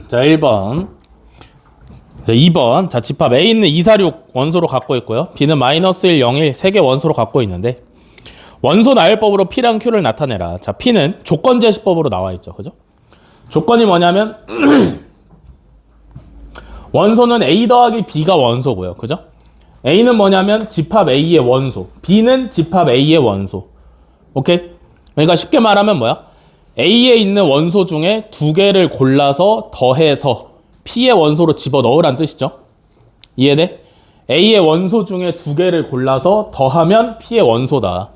자, 1번. 자, 2번. 자, 집합 A는 2, 4, 6 원소로 갖고 있고요. B는 마이너스 1, 0, 1 3개 원소로 갖고 있는데 원소 나열법으로 P랑 Q를 나타내라. 자, P는 조건 제시법으로 나와 있죠. 그죠? 조건이 뭐냐면 원소는 A 더하기 B가 원소고요. 그죠? A는 뭐냐면 집합 A의 원소. B는 집합 A의 원소. 오케이? 그러니까 쉽게 말하면 뭐야? A에 있는 원소 중에 2개를 골라서 더해서 P의 원소로 집어넣으란 뜻이죠. 이해돼? A의 원소 중에 2개를 골라서 더하면 P의 원소다.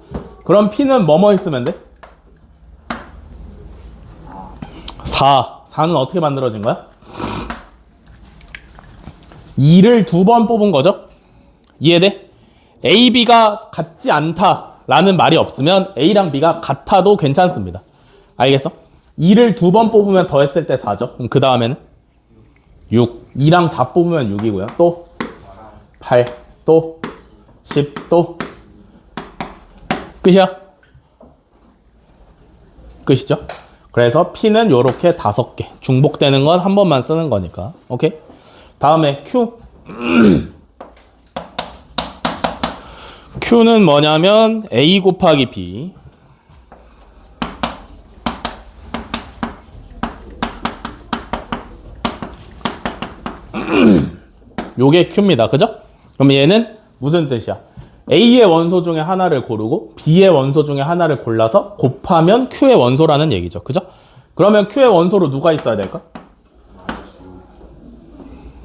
그럼 P는 뭐뭐 있으면 돼? 4. 4는 어떻게 만들어진 거야? 2를 2번 뽑은 거죠. 이해돼? A, B가 같지 않다라는 말이 없으면 A랑 B가 같아도 괜찮습니다. 알겠어? 2를 2번 뽑으면 더했을 때 4죠. 그럼 그 다음에는 6. 2랑 4 뽑으면 6이고요. 또 8, 또 10, 또 끝이야. 끝이죠. 그래서 P는 요렇게 5개. 중복되는 건 한 번만 쓰는 거니까. 오케이? 다음에 Q. Q는 뭐냐면 A 곱하기 B. 요게 Q입니다. 그죠? 그럼 얘는 무슨 뜻이야? A의 원소 중에 하나를 고르고 B의 원소 중에 하나를 골라서 곱하면 Q의 원소라는 얘기죠. 그죠? 그러면 Q의 원소로 누가 있어야 될까?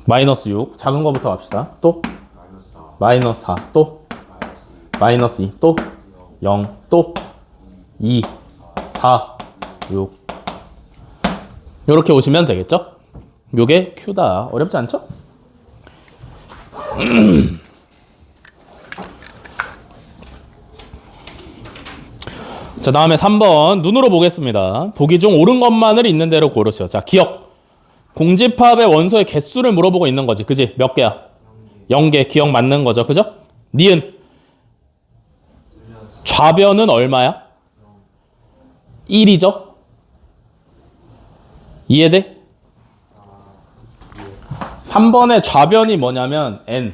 마이너스 6. 작은 거부터 갑시다. 또 마이너스 4. 또 마이너스 2. 또 0. 또 2. 4. 6. 요렇게 오시면 되겠죠? 요게 Q다. 어렵지 않죠? 자, 다음에 3번 눈으로 보겠습니다. 보기 중 옳은 것만을 있는 대로 고르시오. 자, 기억. 공집합의 원소의 개수를 물어보고 있는 거지. 그지? 몇 개야? 0개. 기억 맞는 거죠. 그죠? 니은. 좌변은 얼마야? 1이죠? 이해돼? 3번의 좌변이 뭐냐면 n.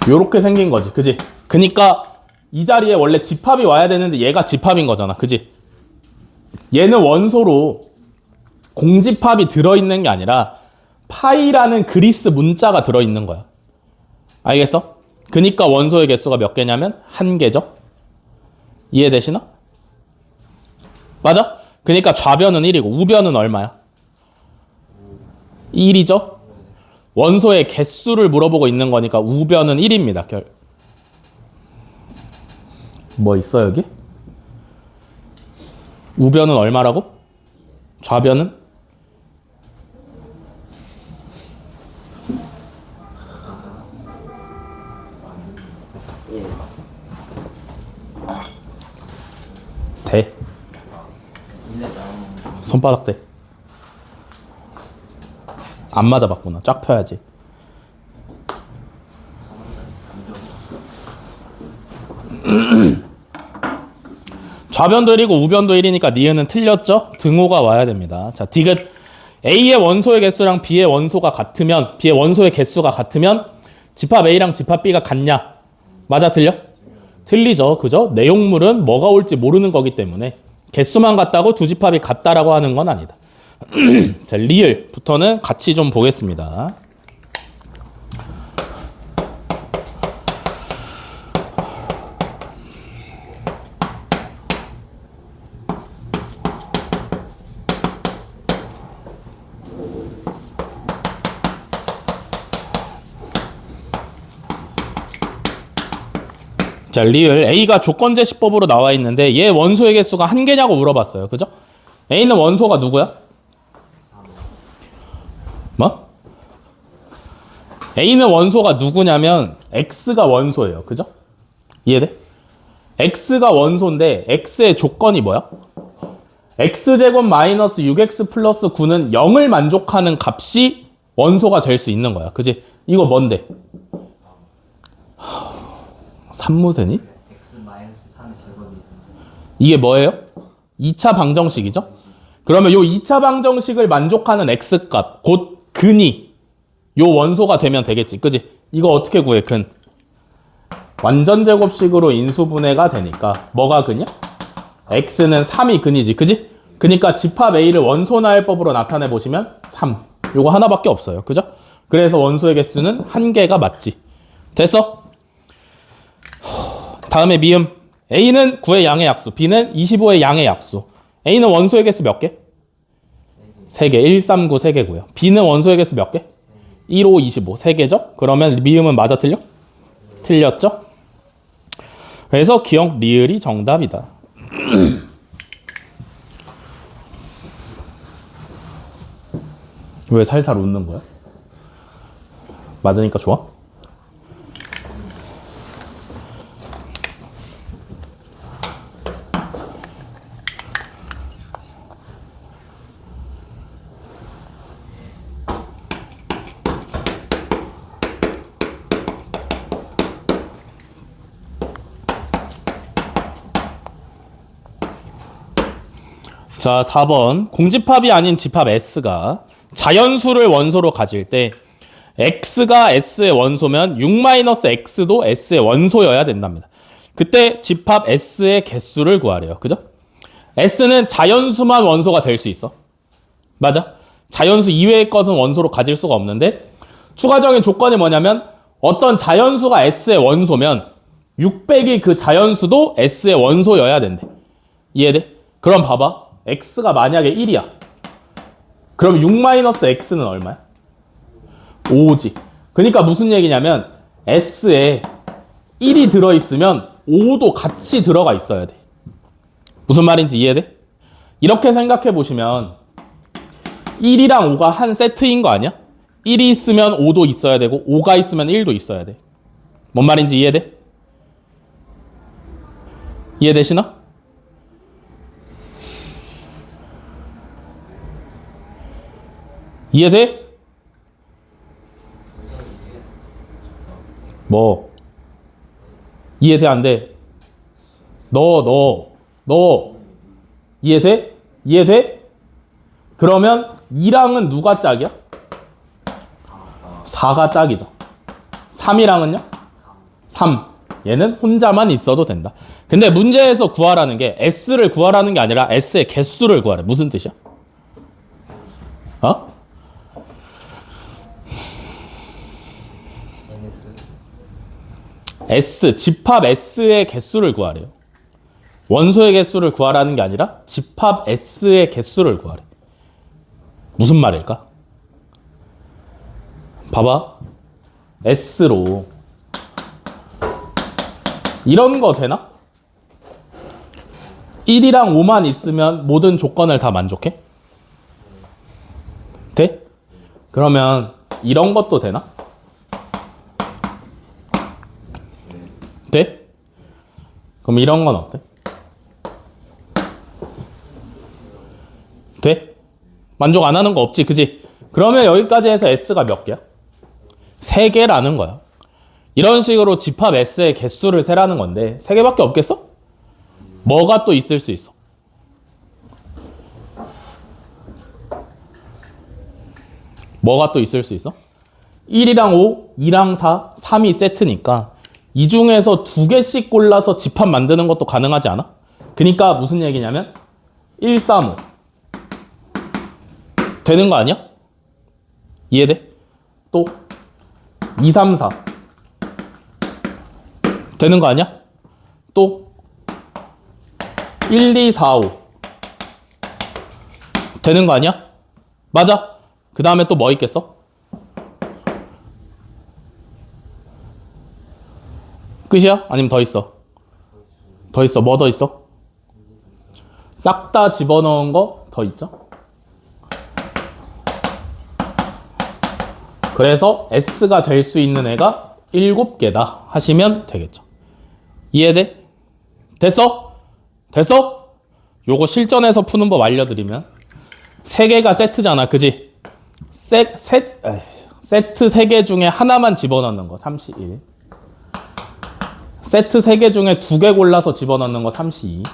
요렇게 생긴 거지. 그지? 그니까 이 자리에 원래 집합이 와야 되는데 얘가 집합인 거잖아. 그지? 얘는 원소로 공집합이 들어있는 게 아니라 파이라는 그리스 문자가 들어있는 거야. 알겠어? 그니까 원소의 개수가 몇 개냐면 1개죠. 이해되시나? 맞아? 그니까 좌변은 1이고 우변은 얼마야? 1이죠? 원소의 개수를 물어보고 있는 거니까 우변은 1입니다. 뭐 있어 여기? 우변은 얼마라고? 좌변은? 대. 손바닥 대. 안 맞아봤구나. 쫙 펴야지. 좌변도 1이고 우변도 1이니까 니은은 틀렸죠? 등호가 와야 됩니다. 자, 디귿. A의 원소의 개수랑 B의 원소가 같으면, B의 원소의 개수가 같으면 집합 A랑 집합 B가 같냐? 맞아, 틀려? 틀리죠. 그죠? 내용물은 뭐가 올지 모르는 거기 때문에 개수만 같다고 두 집합이 같다라고 하는 건 아니다. 자, 리을부터는 같이 좀 보겠습니다. 자, 리을 A가 조건제시법으로 나와 있는데 얘 원소의 개수가 1개냐고 물어봤어요. 그죠? A는 원소가 누구야? 뭐? A는 원소가 누구냐면 X가 원소예요. 그죠? 이해돼? X가 원소인데 X의 조건이 뭐야? X제곱 마이너스 6X 플러스 9는 0을 만족하는 값이 원소가 될 수 있는 거야. 그지? 이거 뭔데? 산무새니? 이게 뭐예요? 2차 방정식이죠? 그러면 요 2차 방정식을 만족하는 X값, 곧 근이 요 원소가 되면 되겠지. 그지? 이거 어떻게 구해, 근? 완전 제곱식으로 인수분해가 되니까 뭐가 근이야? X는 3이 근이지. 그지? 그니까 집합 A를 원소나열법으로 나타내 보시면 3. 요거 하나밖에 없어요. 그죠? 그래서 원소의 개수는 1개가 맞지. 됐어? 다음에 미음. A는 9의 양의 약수, B는 25의 양의 약수. A는 원소의 개수 몇 개? 3개. 1, 3, 9, 3개고요. B는 원소의 개수 몇 개? 1, 5, 25. 3개죠? 그러면 미음은 맞아, 틀려? 틀렸죠? 그래서 기억 리을이 정답이다. 왜 살살 웃는 거야? 맞으니까 좋아? 자, 4번. 공집합이 아닌 집합 S가 자연수를 원소로 가질 때 X가 S의 원소면 6-X도 S의 원소여야 된답니다. 그때 집합 S의 개수를 구하래요. 그죠? S는 자연수만 원소가 될 수 있어. 맞아? 자연수 이외의 것은 원소로 가질 수가 없는데 추가적인 조건이 뭐냐면 어떤 자연수가 S의 원소면 600이 그 자연수도 S의 원소여야 된대. 이해돼? 그럼 봐봐. X가 만약에 1이야. 그럼 6-X는 얼마야? 5지. 그러니까 무슨 얘기냐면 S에 1이 들어있으면 5도 같이 들어가 있어야 돼. 무슨 말인지 이해돼? 이렇게 생각해 보시면 1이랑 5가 한 세트인 거 아니야? 1이 있으면 5도 있어야 되고 5가 있으면 1도 있어야 돼. 뭔 말인지 이해돼? 이해되시나? 이해돼? 뭐? 이해돼 안 돼? 너 이해돼? 이해돼? 그러면 2랑은 누가 짝이야? 4가 짝이죠. 3이랑은요? 3. 얘는 혼자만 있어도 된다. 근데 문제에서 구하라는 게 S를 구하라는 게 아니라 S의 개수를 구하래. 무슨 뜻이야? 어? S, 집합 S의 개수를 구하래요. 원소의 개수를 구하라는 게 아니라 집합 S의 개수를 구하래. 무슨 말일까? 봐봐. S로 이런 거 되나? 1이랑 5만 있으면 모든 조건을 다 만족해? 돼? 그러면 이런 것도 되나? 돼? 그럼 이런 건 어때? 돼? 만족 안 하는 거 없지, 그지? 그러면 여기까지 해서 S가 몇 개야? 3개라는 거야. 이런 식으로 집합 S의 개수를 세라는 건데 3개밖에 없겠어? 뭐가 또 있을 수 있어? 뭐가 또 있을 수 있어? 1이랑 5, 2랑 4, 3이 세트니까 이 중에서 2개씩 골라서 집합 만드는 것도 가능하지 않아? 그러니까 무슨 얘기냐면 1, 3, 5 되는 거 아니야? 이해돼? 또 2, 3, 4 되는 거 아니야? 또 1, 2, 4, 5 되는 거 아니야? 맞아? 그 다음에 또 뭐 있겠어? 끝이야? 아니면 더 있어? 더 있어. 뭐 더 있어? 싹 다 집어넣은 거 더 있죠? 그래서 S가 될 수 있는 애가 7개다 하시면 되겠죠. 이해돼? 됐어? 됐어? 요거 실전에서 푸는 법 알려드리면 3개가 세트잖아, 그지? 세트 3개 중에 하나만 집어넣는 거 31. 세트 3개 중에 2개 골라서 집어넣는 거 32.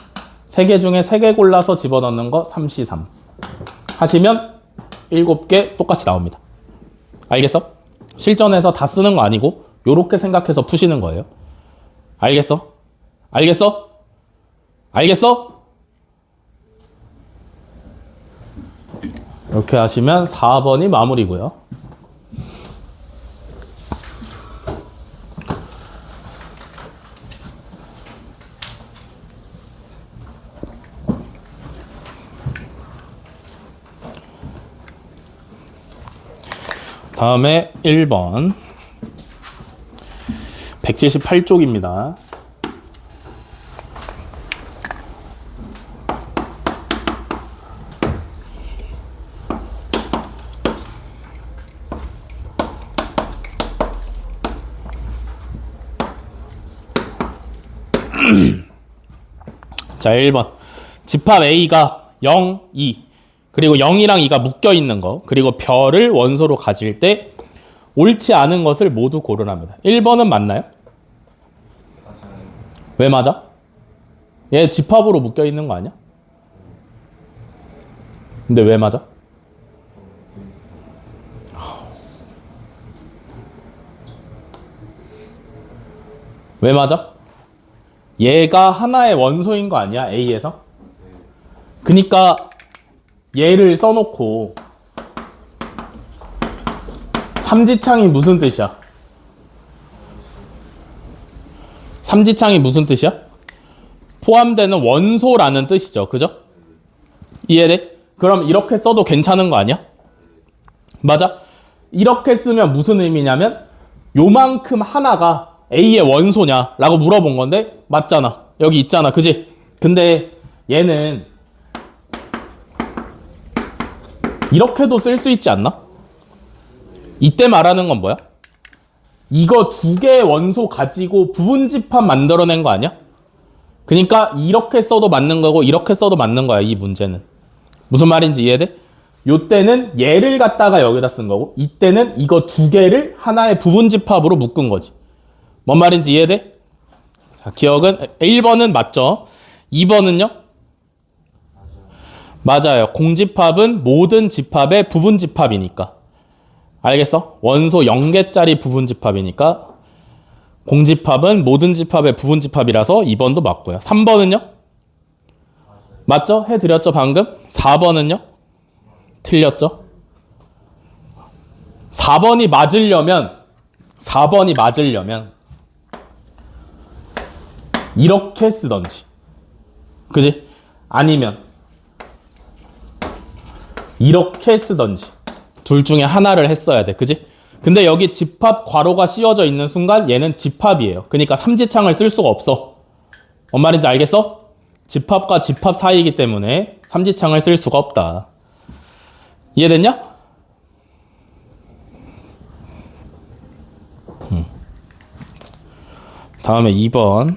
3개 중에 3개 골라서 집어넣는 거 33. 하시면 7개 똑같이 나옵니다. 알겠어? 실전에서 다 쓰는 거 아니고 요렇게 생각해서 푸시는 거예요. 알겠어? 알겠어? 알겠어? 이렇게 하시면 4번이 마무리고요. 다음에 1번 178쪽입니다. 자, 1번 집합 A가 0, 2 그리고 0이랑 2가 묶여있는 거 그리고 별을 원소로 가질 때 옳지 않은 것을 모두 고르랍니다. 1번은 맞나요? 왜 맞아? 얘 집합으로 묶여있는 거 아니야? 근데 왜 맞아? 왜 맞아? 얘가 하나의 원소인 거 아니야? A에서? 그니까 얘를 써놓고 삼지창이 무슨 뜻이야? 삼지창이 무슨 뜻이야? 포함되는 원소라는 뜻이죠. 그죠? 이해돼? 그럼 이렇게 써도 괜찮은 거 아니야? 맞아? 이렇게 쓰면 무슨 의미냐면 요만큼 하나가 A의 원소냐 라고 물어본 건데 맞잖아. 여기 있잖아. 그지? 근데 얘는 이렇게도 쓸 수 있지 않나? 이때 말하는 건 뭐야? 이거 두 개의 원소 가지고 부분집합 만들어낸 거 아니야? 그러니까 이렇게 써도 맞는 거고 이렇게 써도 맞는 거야. 이 문제는. 무슨 말인지 이해돼? 요때는 얘를 갖다가 여기다 쓴 거고 이때는 이거 두 개를 하나의 부분집합으로 묶은 거지. 뭔 말인지 이해돼? 자, 기억은 1번은 맞죠? 2번은요? 맞아요. 공집합은 모든 집합의 부분집합이니까. 알겠어? 원소 0개짜리 부분집합이니까 공집합은 모든 집합의 부분집합이라서 2번도 맞고요. 3번은요? 맞죠? 해드렸죠 방금? 4번은요? 틀렸죠? 4번이 맞으려면 이렇게 쓰던지 그지? 아니면 이렇게 쓰던지 둘 중에 하나를 했어야 돼. 그지? 근데 여기 집합 괄호가 씌워져 있는 순간 얘는 집합이에요. 그러니까 삼지창을 쓸 수가 없어. 뭔 말인지 알겠어? 집합과 집합 사이이기 때문에 삼지창을 쓸 수가 없다. 이해됐냐? 다음에 2번.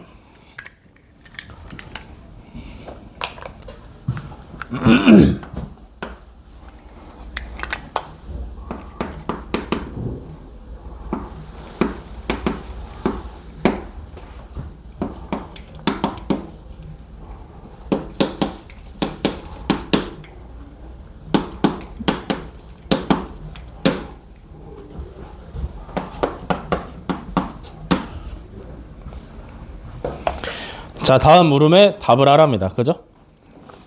자, 다음 물음에 답을 하랍니다. 그죠?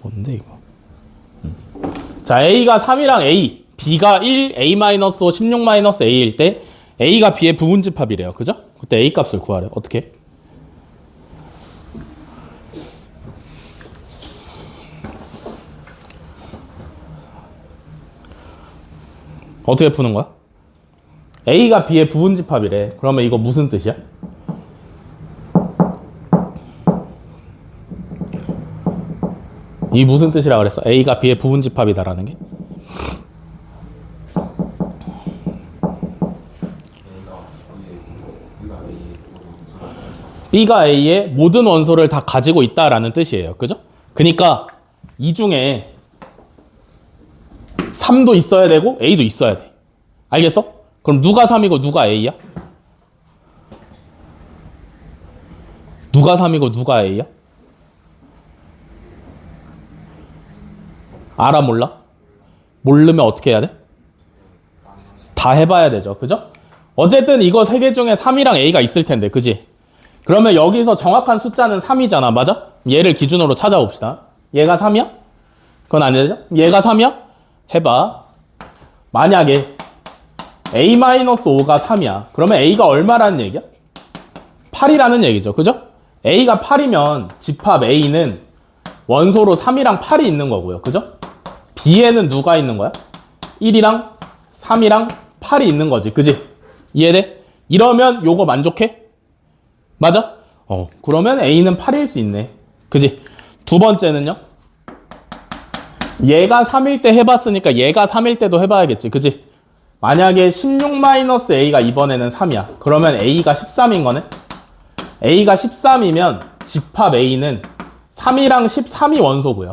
뭔데 이거? 자, A가 3이랑 A, B가 1, A-5, 16-A일 때 A가 B의 부분집합이래요. 그죠? 그때 A 값을 구하래요. 어떻게? 어떻게 푸는 거야? A가 B의 부분집합이래. 그러면 이거 무슨 뜻이야? 이 무슨 뜻이라 그랬어? A가 B의 부분집합이다라는 게? B가 A의 모든 원소를 다 가지고 있다라는 뜻이에요. 그죠? 그러니까 이 중에 3도 있어야 되고 A도 있어야 돼. 알겠어? 그럼 누가 3이고 누가 A야? 누가 3이고 누가 A야? 알아 몰라? 모르면 어떻게 해야 돼? 다 해봐야 되죠. 그죠? 어쨌든 이거 3개 중에 3이랑 A가 있을 텐데 그지? 그러면 여기서 정확한 숫자는 3이잖아. 맞아? 얘를 기준으로 찾아봅시다. 얘가 3이야? 그건 안 되죠? 얘가 3이야? 해봐. 만약에 A-5가 3이야. 그러면 A가 얼마라는 얘기야? 8이라는 얘기죠. 그죠? A가 8이면 집합 A는 원소로 3이랑 8이 있는 거고요. 그죠? B에는 누가 있는 거야? 1이랑 3이랑 8이 있는 거지. 그지? 이해돼? 이러면 요거 만족해? 맞아? 그러면 A는 8일 수 있네. 그지? 두 번째는요? 얘가 3일 때 해봤으니까 얘가 3일 때도 해봐야겠지. 그지? 만약에 16-A가 이번에는 3이야. 그러면 A가 13인 거네? A가 13이면 집합 A는 3이랑 13이 원소고요.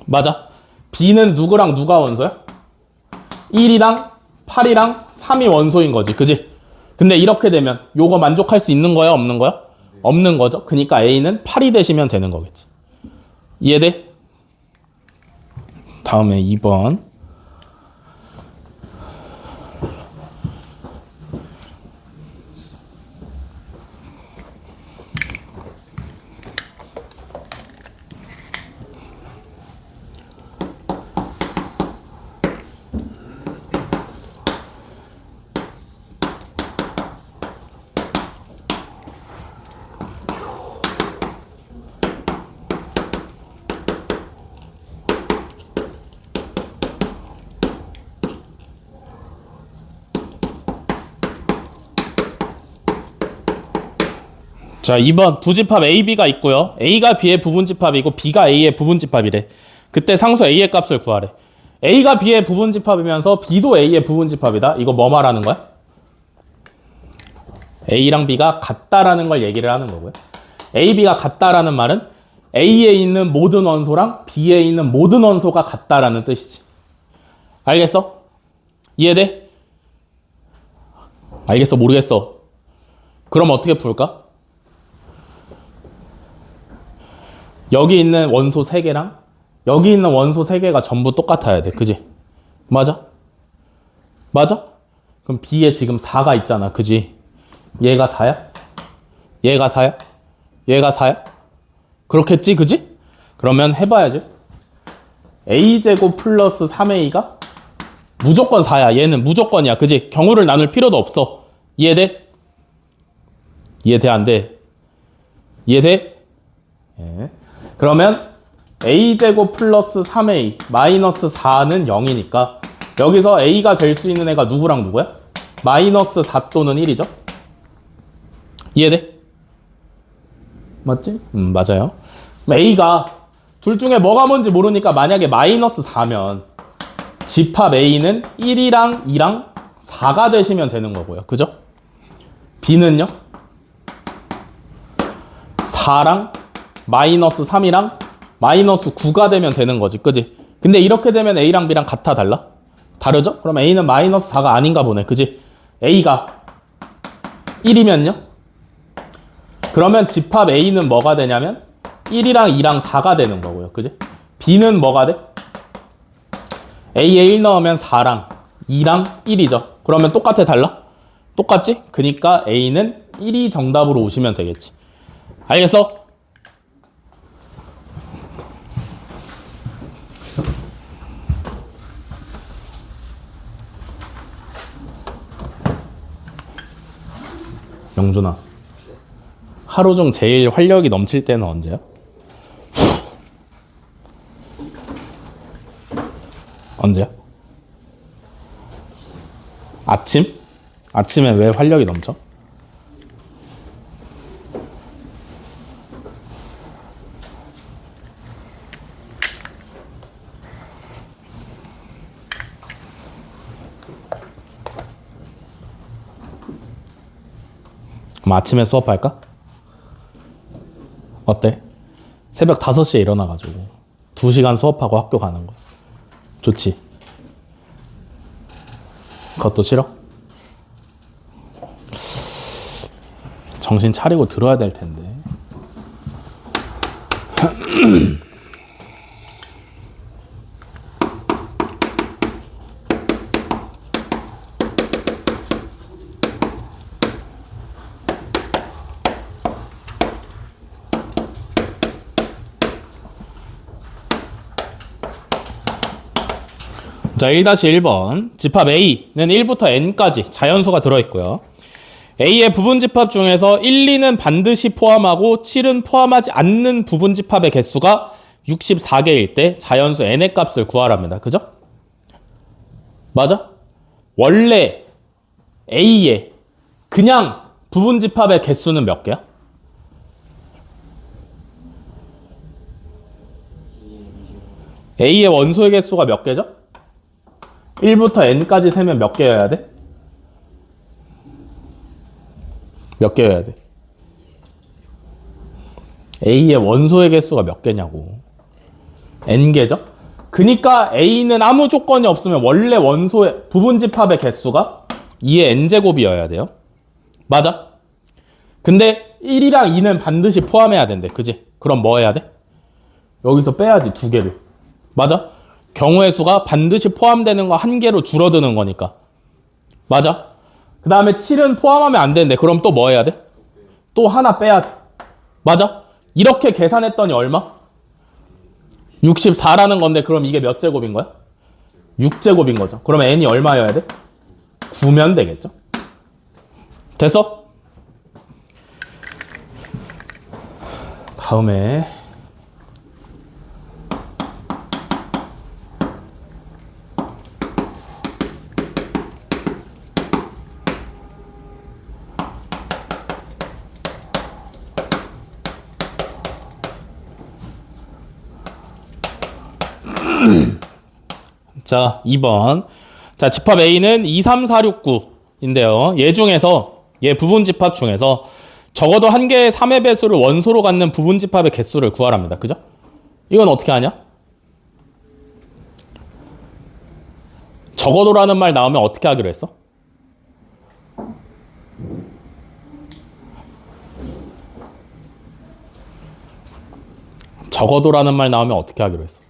맞아? B는 누구랑 누가 원소야? 1이랑 8이랑 3이 원소인 거지. 그지? 근데 이렇게 되면 요거 만족할 수 있는 거야? 없는 거야? 없는 거죠. 그러니까 A는 8이 되시면 되는 거겠지. 이해돼? 다음에 2번. 자, 2번 두 집합 A, B가 있고요. A가 B의 부분집합이고 B가 A의 부분집합이래. 그때 상수 A의 값을 구하래. A가 B의 부분집합이면서 B도 A의 부분집합이다. 이거 뭐 말하는 거야? A랑 B가 같다라는 걸 얘기를 하는 거고요. A, B가 같다라는 말은 A에 있는 모든 원소랑 B에 있는 모든 원소가 같다라는 뜻이지. 알겠어? 이해돼? 알겠어? 모르겠어? 그럼 어떻게 풀까? 여기 있는 원소 3개랑 여기 있는 원소 3개가 전부 똑같아야 돼. 그지? 맞아? 맞아? 그럼 B에 지금 4가 있잖아. 그지? 얘가 4야? 얘가 4야? 얘가 4야? 그렇겠지? 그지? 그러면 해봐야지. A제곱 플러스 3A가 무조건 4야. 얘는 무조건이야. 그지? 경우를 나눌 필요도 없어. 이해돼? 이해돼? 안 돼? 이해돼? 예. 그러면 A제곱 플러스 3A 마이너스 4는 0이니까 여기서 A가 될 수 있는 애가 누구랑 누구야? 마이너스 4 또는 1이죠? 이해돼? 맞지? 맞아요. A가 둘 중에 뭐가 뭔지 모르니까 만약에 마이너스 4면 집합 A는 1이랑 2랑 4가 되시면 되는 거고요. 그죠? B는요? 4랑 마이너스 3이랑 마이너스 9가 되면 되는 거지. 그지? 근데 이렇게 되면 A랑 B랑 같아 달라? 다르죠? 그럼 A는 마이너스 4가 아닌가 보네. 그지? A가 1이면요? 그러면 집합 A는 뭐가 되냐면 1이랑 2랑 4가 되는 거고요. 그지? B는 뭐가 돼? A에 1 넣으면 4랑 2랑 1이죠. 그러면 똑같아 달라? 똑같지? 그니까 A는 1이 정답으로 오시면 되겠지. 알겠어? 영준아, 하루 중 제일 활력이 넘칠 때는 언제야? 언제야? 아침? 아침에 왜 활력이 넘쳐? 그럼 아침에 수업할까? 어때? 새벽 5시에 일어나가지고 2시간 수업하고 학교 가는 거 좋지? 그것도 싫어? 정신 차리고 들어야 될 텐데. 자, 1-1번 집합 A는 1부터 N까지 자연수가 들어있고요. A의 부분집합 중에서 1, 2는 반드시 포함하고 7은 포함하지 않는 부분집합의 개수가 64개일 때 자연수 N의 값을 구하랍니다. 그죠? 맞아? 원래 A의 그냥 부분집합의 개수는 몇 개야? A의 원소의 개수가 몇 개죠? 1부터 N까지 세면 몇 개여야 돼? 몇 개여야 돼? A의 원소의 개수가 몇 개냐고. N개죠? 그니까 A는 아무 조건이 없으면 원래 원소의 부분집합의 개수가 2의 N제곱이어야 돼요. 맞아? 근데 1이랑 2는 반드시 포함해야 된대. 그지? 그럼 뭐 해야 돼? 여기서 빼야지, 2개를. 맞아? 경우의 수가 반드시 포함되는 거 한 개로 줄어드는 거니까. 맞아? 그 다음에 7은 포함하면 안 되는데 그럼 또 뭐 해야 돼? 또 하나 빼야 돼. 맞아? 이렇게 계산했더니 얼마? 64라는 건데 그럼 이게 몇 제곱인 거야? 6제곱인 거죠. 그러면 n이 얼마여야 돼? 9면 되겠죠. 됐어? 다음에 자, 2번. 자, 집합 A는 2, 3, 4, 6, 9인데요. 얘 중에서, 얘 부분 집합 중에서 적어도 한 개의 3의 배수를 원소로 갖는 부분 집합의 개수를 구하랍니다. 그죠? 이건 어떻게 하냐? 적어도라는 말 나오면 어떻게 하기로 했어? 적어도라는 말 나오면 어떻게 하기로 했어?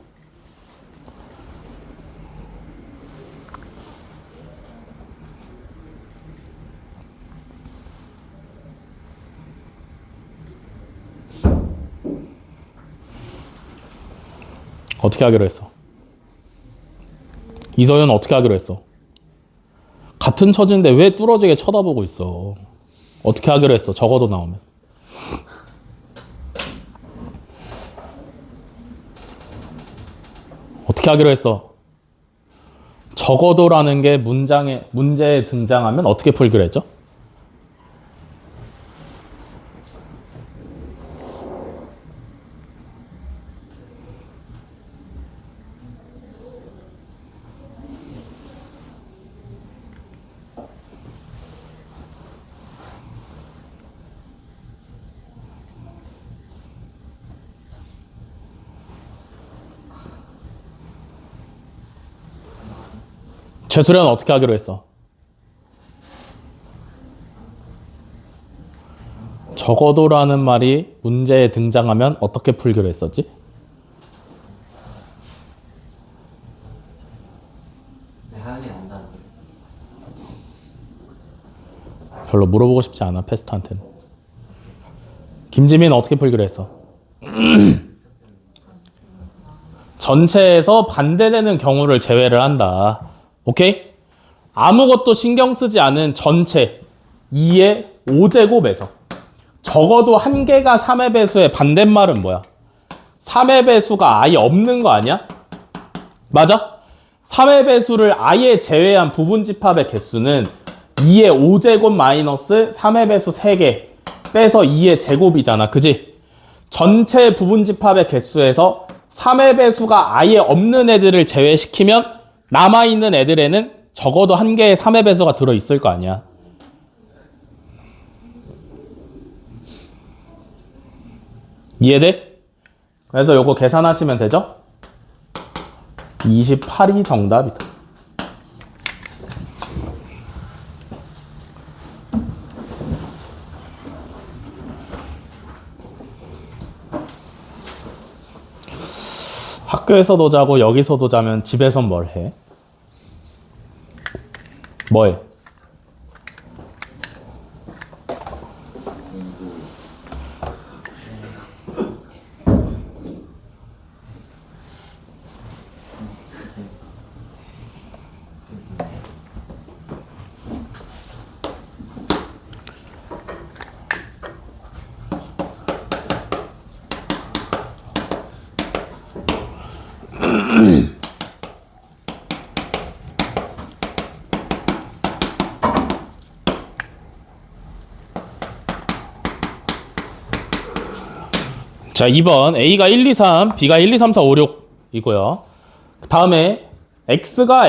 어떻게 하기로 했어? 이서연 어떻게 하기로 했어? 같은 처지인데 왜 뚫어지게 쳐다보고 있어? 어떻게 하기로 했어? 적어도 나오면. 어떻게 하기로 했어? 적어도라는 게 문제에 등장하면 어떻게 풀기로 했죠? 최수련 어떻게 하기로 했어? 적어도라는 말이 문제에 등장하면 어떻게 풀기로 했었지?
하연이 안다는 거.
별로 물어보고 싶지 않아, 패스트한테는. 김지민 어떻게 풀기로 했어? 전체에서 반대되는 경우를 제외를 한다. 오케이? 아무것도 신경 쓰지 않은 전체 2의 5제곱에서 적어도 한 개가 3의 배수의 반대말은 뭐야? 3의 배수가 아예 없는 거 아니야? 맞아? 3의 배수를 아예 제외한 부분 집합의 개수는 2의 5제곱 마이너스 3의 배수 3개 빼서 2의 제곱이잖아. 그지? 전체 부분 집합의 개수에서 3의 배수가 아예 없는 애들을 제외시키면 남아있는 애들에는 적어도 한 개의 3의 배수가 들어있을 거 아니야. 이해돼? 그래서 요거 계산하시면 되죠? 28이 정답이다. 학교에서도 자고 여기서도 자면 집에선 뭘 해? 뭐 해? 자, 2번 A가 1, 2, 3, B가 1, 2, 3, 4, 5, 6이고요. 그 다음에 A가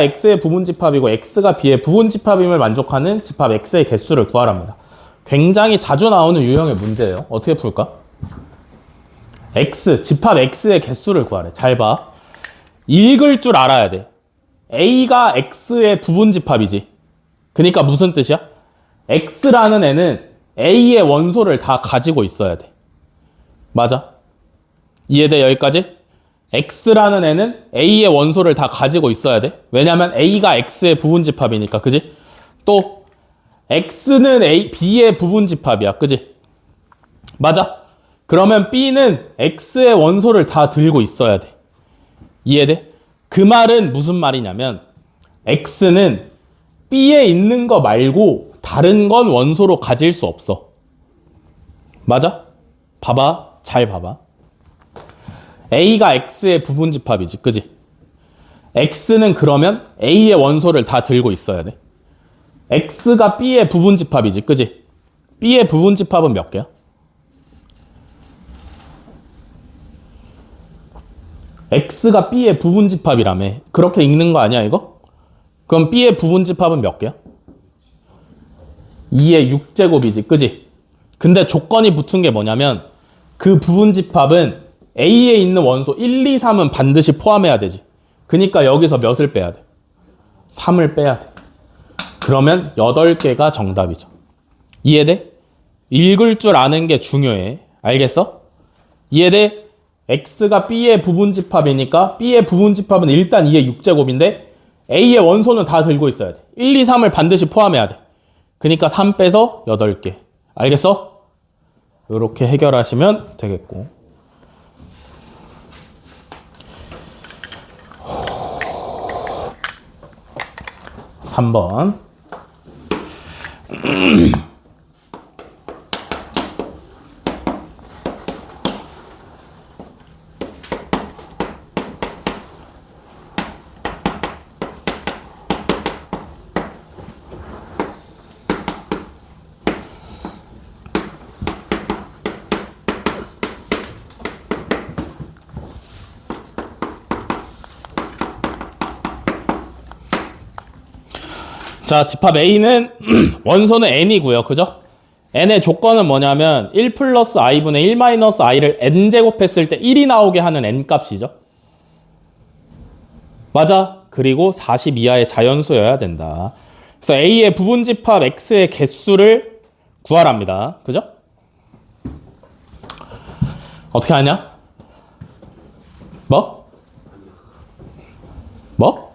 X의 부분집합이고 X가 B의 부분집합임을 만족하는 집합 X의 개수를 구하랍니다. 굉장히 자주 나오는 유형의 문제예요. 어떻게 풀까? 집합 X의 개수를 구하래. 잘 봐. 읽을 줄 알아야 돼. A가 X의 부분집합이지. 그러니까 무슨 뜻이야? X라는 애는 A의 원소를 다 가지고 있어야 돼. 맞아? 이해돼 여기까지? x라는 애는 a의 원소를 다 가지고 있어야 돼. 왜냐면 a가 x의 부분집합이니까, 그지? 또 x는 b의 부분집합이야, 그지? 맞아? 그러면 b는 x의 원소를 다 들고 있어야 돼. 이해돼? 그 말은 무슨 말이냐면 x는 b에 있는 거 말고 다른 건 원소로 가질 수 없어. 맞아? 봐봐. 잘 봐봐. a가 x의 부분집합이지, 그지? x는 그러면 a의 원소를 다 들고 있어야 돼. x가 b의 부분집합이지, 그지? b의 부분집합은 몇 개야? x가 b의 부분집합이라며. 그렇게 읽는 거 아니야, 이거? 그럼 b의 부분집합은 몇 개야? 2의 6제곱이지, 그지? 근데 조건이 붙은 게 뭐냐면 그 부분집합은 A에 있는 원소 1, 2, 3은 반드시 포함해야 되지. 그러니까 여기서 몇을 빼야 돼? 3을 빼야 돼. 그러면 8개가 정답이죠. 이해돼? 읽을 줄 아는 게 중요해. 알겠어? 이해돼? X가 B의 부분집합이니까 B의 부분집합은 일단 2의 6제곱인데 A의 원소는 다 들고 있어야 돼. 1, 2, 3을 반드시 포함해야 돼. 그러니까 3 빼서 8개. 알겠어? 이렇게 해결하시면 되겠고. 3번. 자, 집합 A는 원소는 n이고요. 그죠? n의 조건은 뭐냐면 1 플러스 i분의 1 마이너스 i를 n제곱했을 때 1이 나오게 하는 n값이죠. 맞아? 그리고 40 이하의 자연수여야 된다. 그래서 A의 부분집합 X의 개수를 구하랍니다. 그죠? 어떻게 하냐? 뭐? 뭐?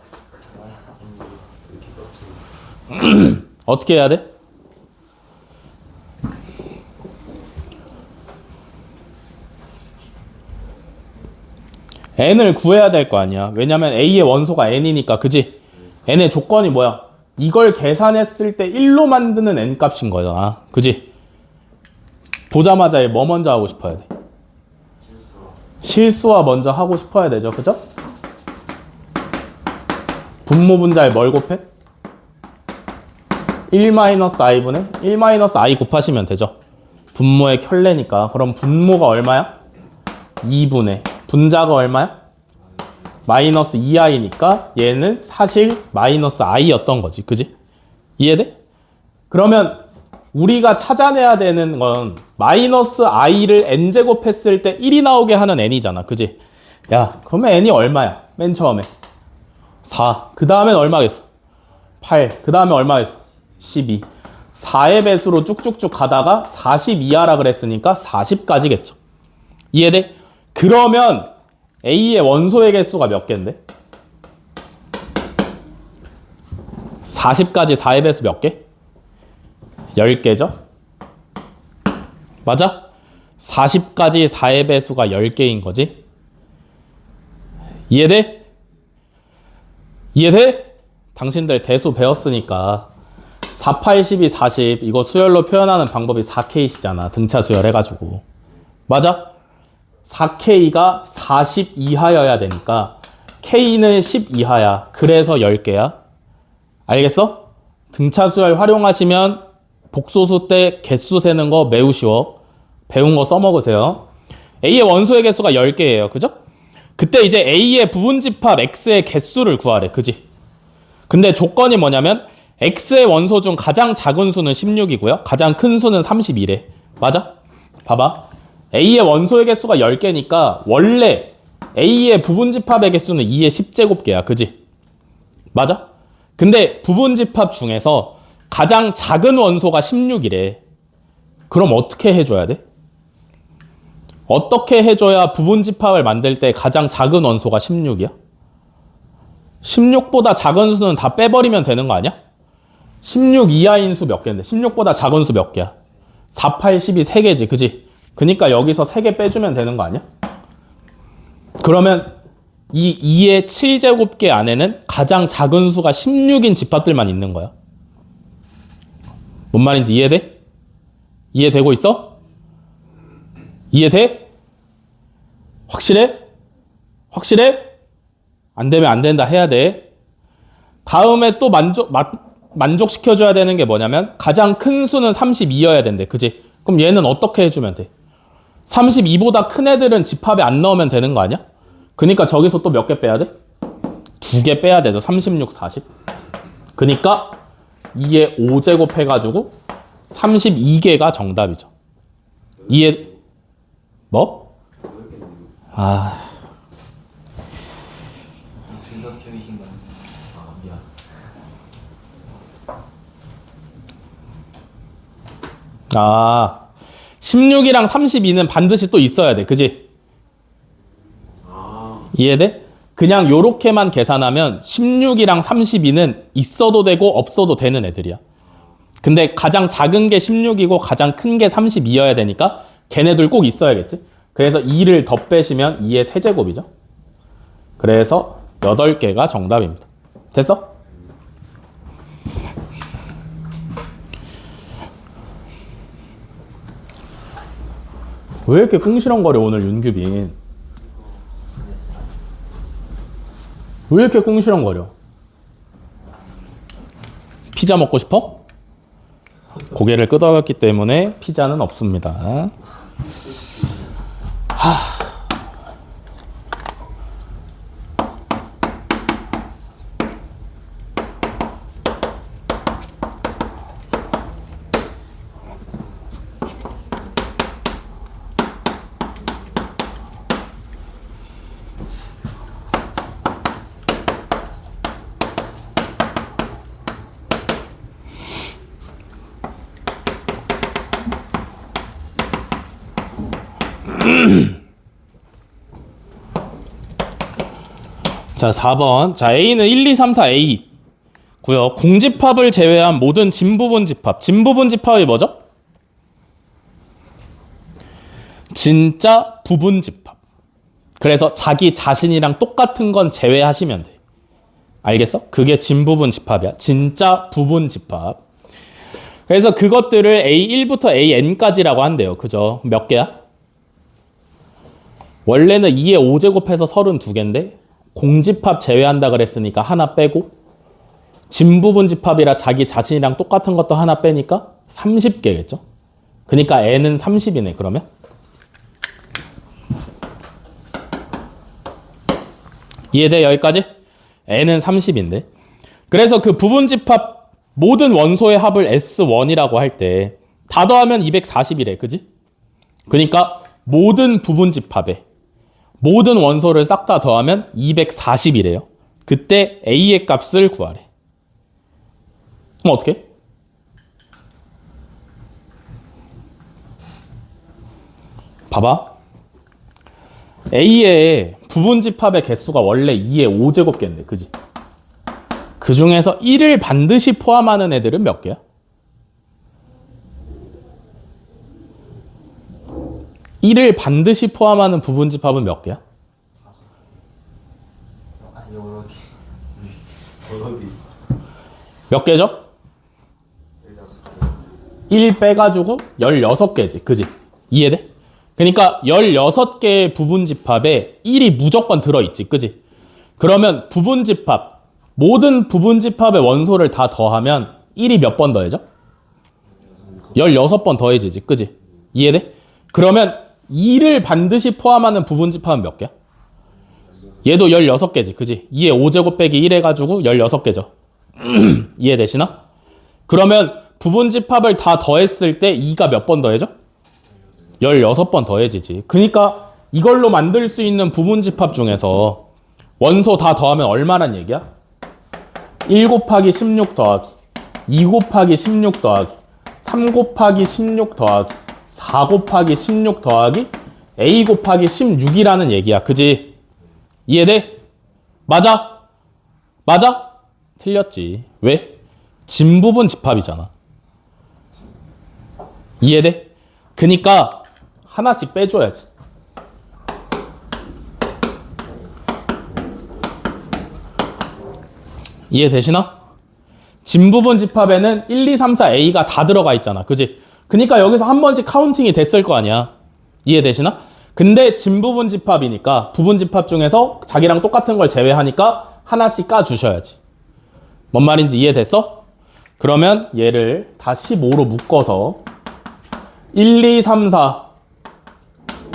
어떻게 해야 돼? n을 구해야 될 거 아니야. 왜냐면 a의 원소가 n이니까, 그지? n의 조건이 뭐야? 이걸 계산했을 때 1로 만드는 n 값인 거잖아. 그지? 보자마자 얘 뭐 먼저 하고 싶어야 돼? 실수화 먼저 하고 싶어야 되죠. 그죠? 분모 분자에 뭘 곱해? 1-i분의 1-i 곱하시면 되죠. 분모의 켤레니까. 그럼 분모가 얼마야? 2분의 분자가 얼마야? 마이너스 2i니까 얘는 사실 마이너스 i였던 거지. 그지? 이해돼? 그러면 우리가 찾아내야 되는 건 마이너스 i를 n제곱 했을 때 1이 나오게 하는 n이잖아. 그지? 야, 그러면 n이 얼마야? 맨 처음에 4. 그 다음엔 얼마겠어? 8. 그 다음에 얼마겠어? 12. 4의 배수로 쭉쭉쭉 가다가 40 이하라 그랬으니까 40까지겠죠. 이해돼? 그러면 A의 원소의 개수가 몇 개인데? 40까지 4의 배수 몇 개? 10개죠? 맞아? 40까지 4의 배수가 10개인 거지? 이해돼? 이해돼? 당신들 대수 배웠으니까 4, 8, 12, 40 이거 수열로 표현하는 방법이 4K시잖아. 등차 수열해가지고. 맞아? 4K가 40 이하여야 되니까 K는 10 이하야. 그래서 10개야. 알겠어? 등차 수열 활용하시면 복소수 때 개수 세는 거 매우 쉬워. 배운 거 써먹으세요. A의 원소의 개수가 10개예요. 그죠? 그때 이제 A의 부분집합 X의 개수를 구하래. 그지? 근데 조건이 뭐냐면 X의 원소 중 가장 작은 수는 16이고요. 가장 큰 수는 32래. 맞아? 봐봐. A의 원소의 개수가 10개니까 원래 A의 부분집합의 개수는 2의 10제곱개야. 그지? 맞아? 근데 부분집합 중에서 가장 작은 원소가 16이래. 그럼 어떻게 해줘야 돼? 어떻게 해줘야 부분집합을 만들 때 가장 작은 원소가 16이야? 16보다 작은 수는 다 빼버리면 되는 거 아니야? 16 이하인 수 몇 개인데? 16보다 작은 수 몇 개야? 4, 8, 12, 3개지, 그지? 그니까 여기서 3개 빼주면 되는 거 아니야? 그러면 이 2의 7제곱계 안에는 가장 작은 수가 16인 집합들만 있는 거야. 뭔 말인지 이해돼? 이해되고 있어? 이해돼? 확실해? 확실해? 안 되면 안 된다 해야 돼. 다음에 또 만족시켜줘야 되는 게 뭐냐면 가장 큰 수는 32여야 된대. 그지? 그럼 얘는 어떻게 해주면 돼? 32보다 큰 애들은 집합에 안 넣으면 되는 거 아니야? 그니까 저기서 또 몇 개 빼야 돼? 2개 빼야 되죠. 36, 40. 그니까 2에 5제곱 해가지고 32개가 정답이죠. 이해? 뭐? 아...
분석 중이신 거예요?
아 미안.
아... 16이랑 32는 반드시 또 있어야 돼. 그지? 이해돼? 그냥 요렇게만 계산하면 16이랑 32는 있어도 되고 없어도 되는 애들이야. 근데 가장 작은 게 16이고 가장 큰 게 32여야 되니까 걔네들 꼭 있어야겠지? 그래서 2를 더 빼시면 2의 세제곱이죠. 그래서 8개가 정답입니다. 됐어? 왜 이렇게 꿍시렁거려 오늘 윤규빈? 왜 이렇게 꿍시렁거려? 피자 먹고 싶어? 고개를 끄덕였기 때문에 피자는 없습니다. 자, 4번. 자, A는 1, 2, 3, 4, A. 고요. 공집합을 제외한 모든 진부분 집합. 진부분 집합이 뭐죠? 진짜 부분 집합. 그래서 자기 자신이랑 똑같은 건 제외하시면 돼. 알겠어? 그게 진부분 집합이야. 진짜 부분 집합. 그래서 그것들을 A1부터 AN까지라고 한대요. 그죠? 몇 개야? 원래는 2의 5제곱해서 32개인데 공집합 제외한다 그랬으니까 하나 빼고 진부분 집합이라 자기 자신이랑 똑같은 것도 하나 빼니까 30개겠죠? 그러니까 N은 30이네 그러면? 이해돼 여기까지? N은 30인데 그래서 그 부분 집합 모든 원소의 합을 S1이라고 할 때 다 더하면 240이래 그지? 그러니까 모든 부분 집합에 모든 원소를 싹 다 더하면 240이래요. 그때 A의 값을 구하래. 그럼 어떻게 해? 봐봐. A의 부분집합의 개수가 원래 2의 5제곱개인데, 그지? 그 중에서 1을 반드시 포함하는 애들은 몇 개야? 1을 반드시 포함하는 부분집합은 몇 개야?
여러 개.
몇 개죠? 1 빼가지고 16개지. 그지? 이해돼? 그러니까 16개의 부분집합에 1이 무조건 들어있지. 그지? 그러면 부분집합, 모든 부분집합의 원소를 다 더하면 1이 몇 번 더해져? 16번 더해지지. 그지? 이해돼? 그러면 2를 반드시 포함하는 부분집합은 몇 개야? 얘도 16개지. 그지? 2의 5제곱 빼기 1 해가지고 16개죠. 이해되시나? 그러면 부분집합을 다 더했을 때 2가 몇 번 더해져? 16번 더해지지. 그러니까 이걸로 만들 수 있는 부분집합 중에서 원소 다 더하면 얼마란 얘기야? 1 곱하기 16 더하기 2 곱하기 16 더하기 3 곱하기 16 더하기 4 곱하기 16 더하기 A 곱하기 16이라는 얘기야. 그지? 이해돼? 맞아? 맞아? 틀렸지. 왜? 진부분 집합이잖아. 이해돼? 그니까 하나씩 빼줘야지. 이해되시나? 진부분 집합에는 1, 2, 3, 4, A가 다 들어가 있잖아. 그지? 그니까 여기서 한 번씩 카운팅이 됐을 거 아니야. 이해되시나? 근데 진부분 집합이니까 부분 집합 중에서 자기랑 똑같은 걸 제외하니까 하나씩 까주셔야지. 뭔 말인지 이해됐어? 그러면 얘를 다 15로 묶어서 1, 2, 3, 4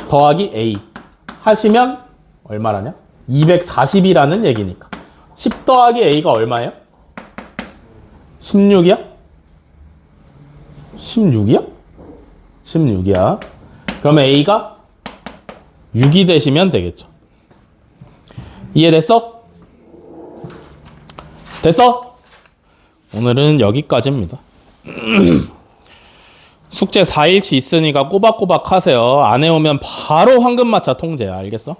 더하기 A 하시면 얼마라냐? 240이라는 얘기니까 10 더하기 A가 얼마예요? 16이야? 16이야? 16이야. 그러면 A가 6이 되시면 되겠죠. 이해됐어? 됐어? 오늘은 여기까지입니다. 숙제 4일치 있으니까 꼬박꼬박 하세요. 안 해오면 바로 황금마차 통제야. 알겠어?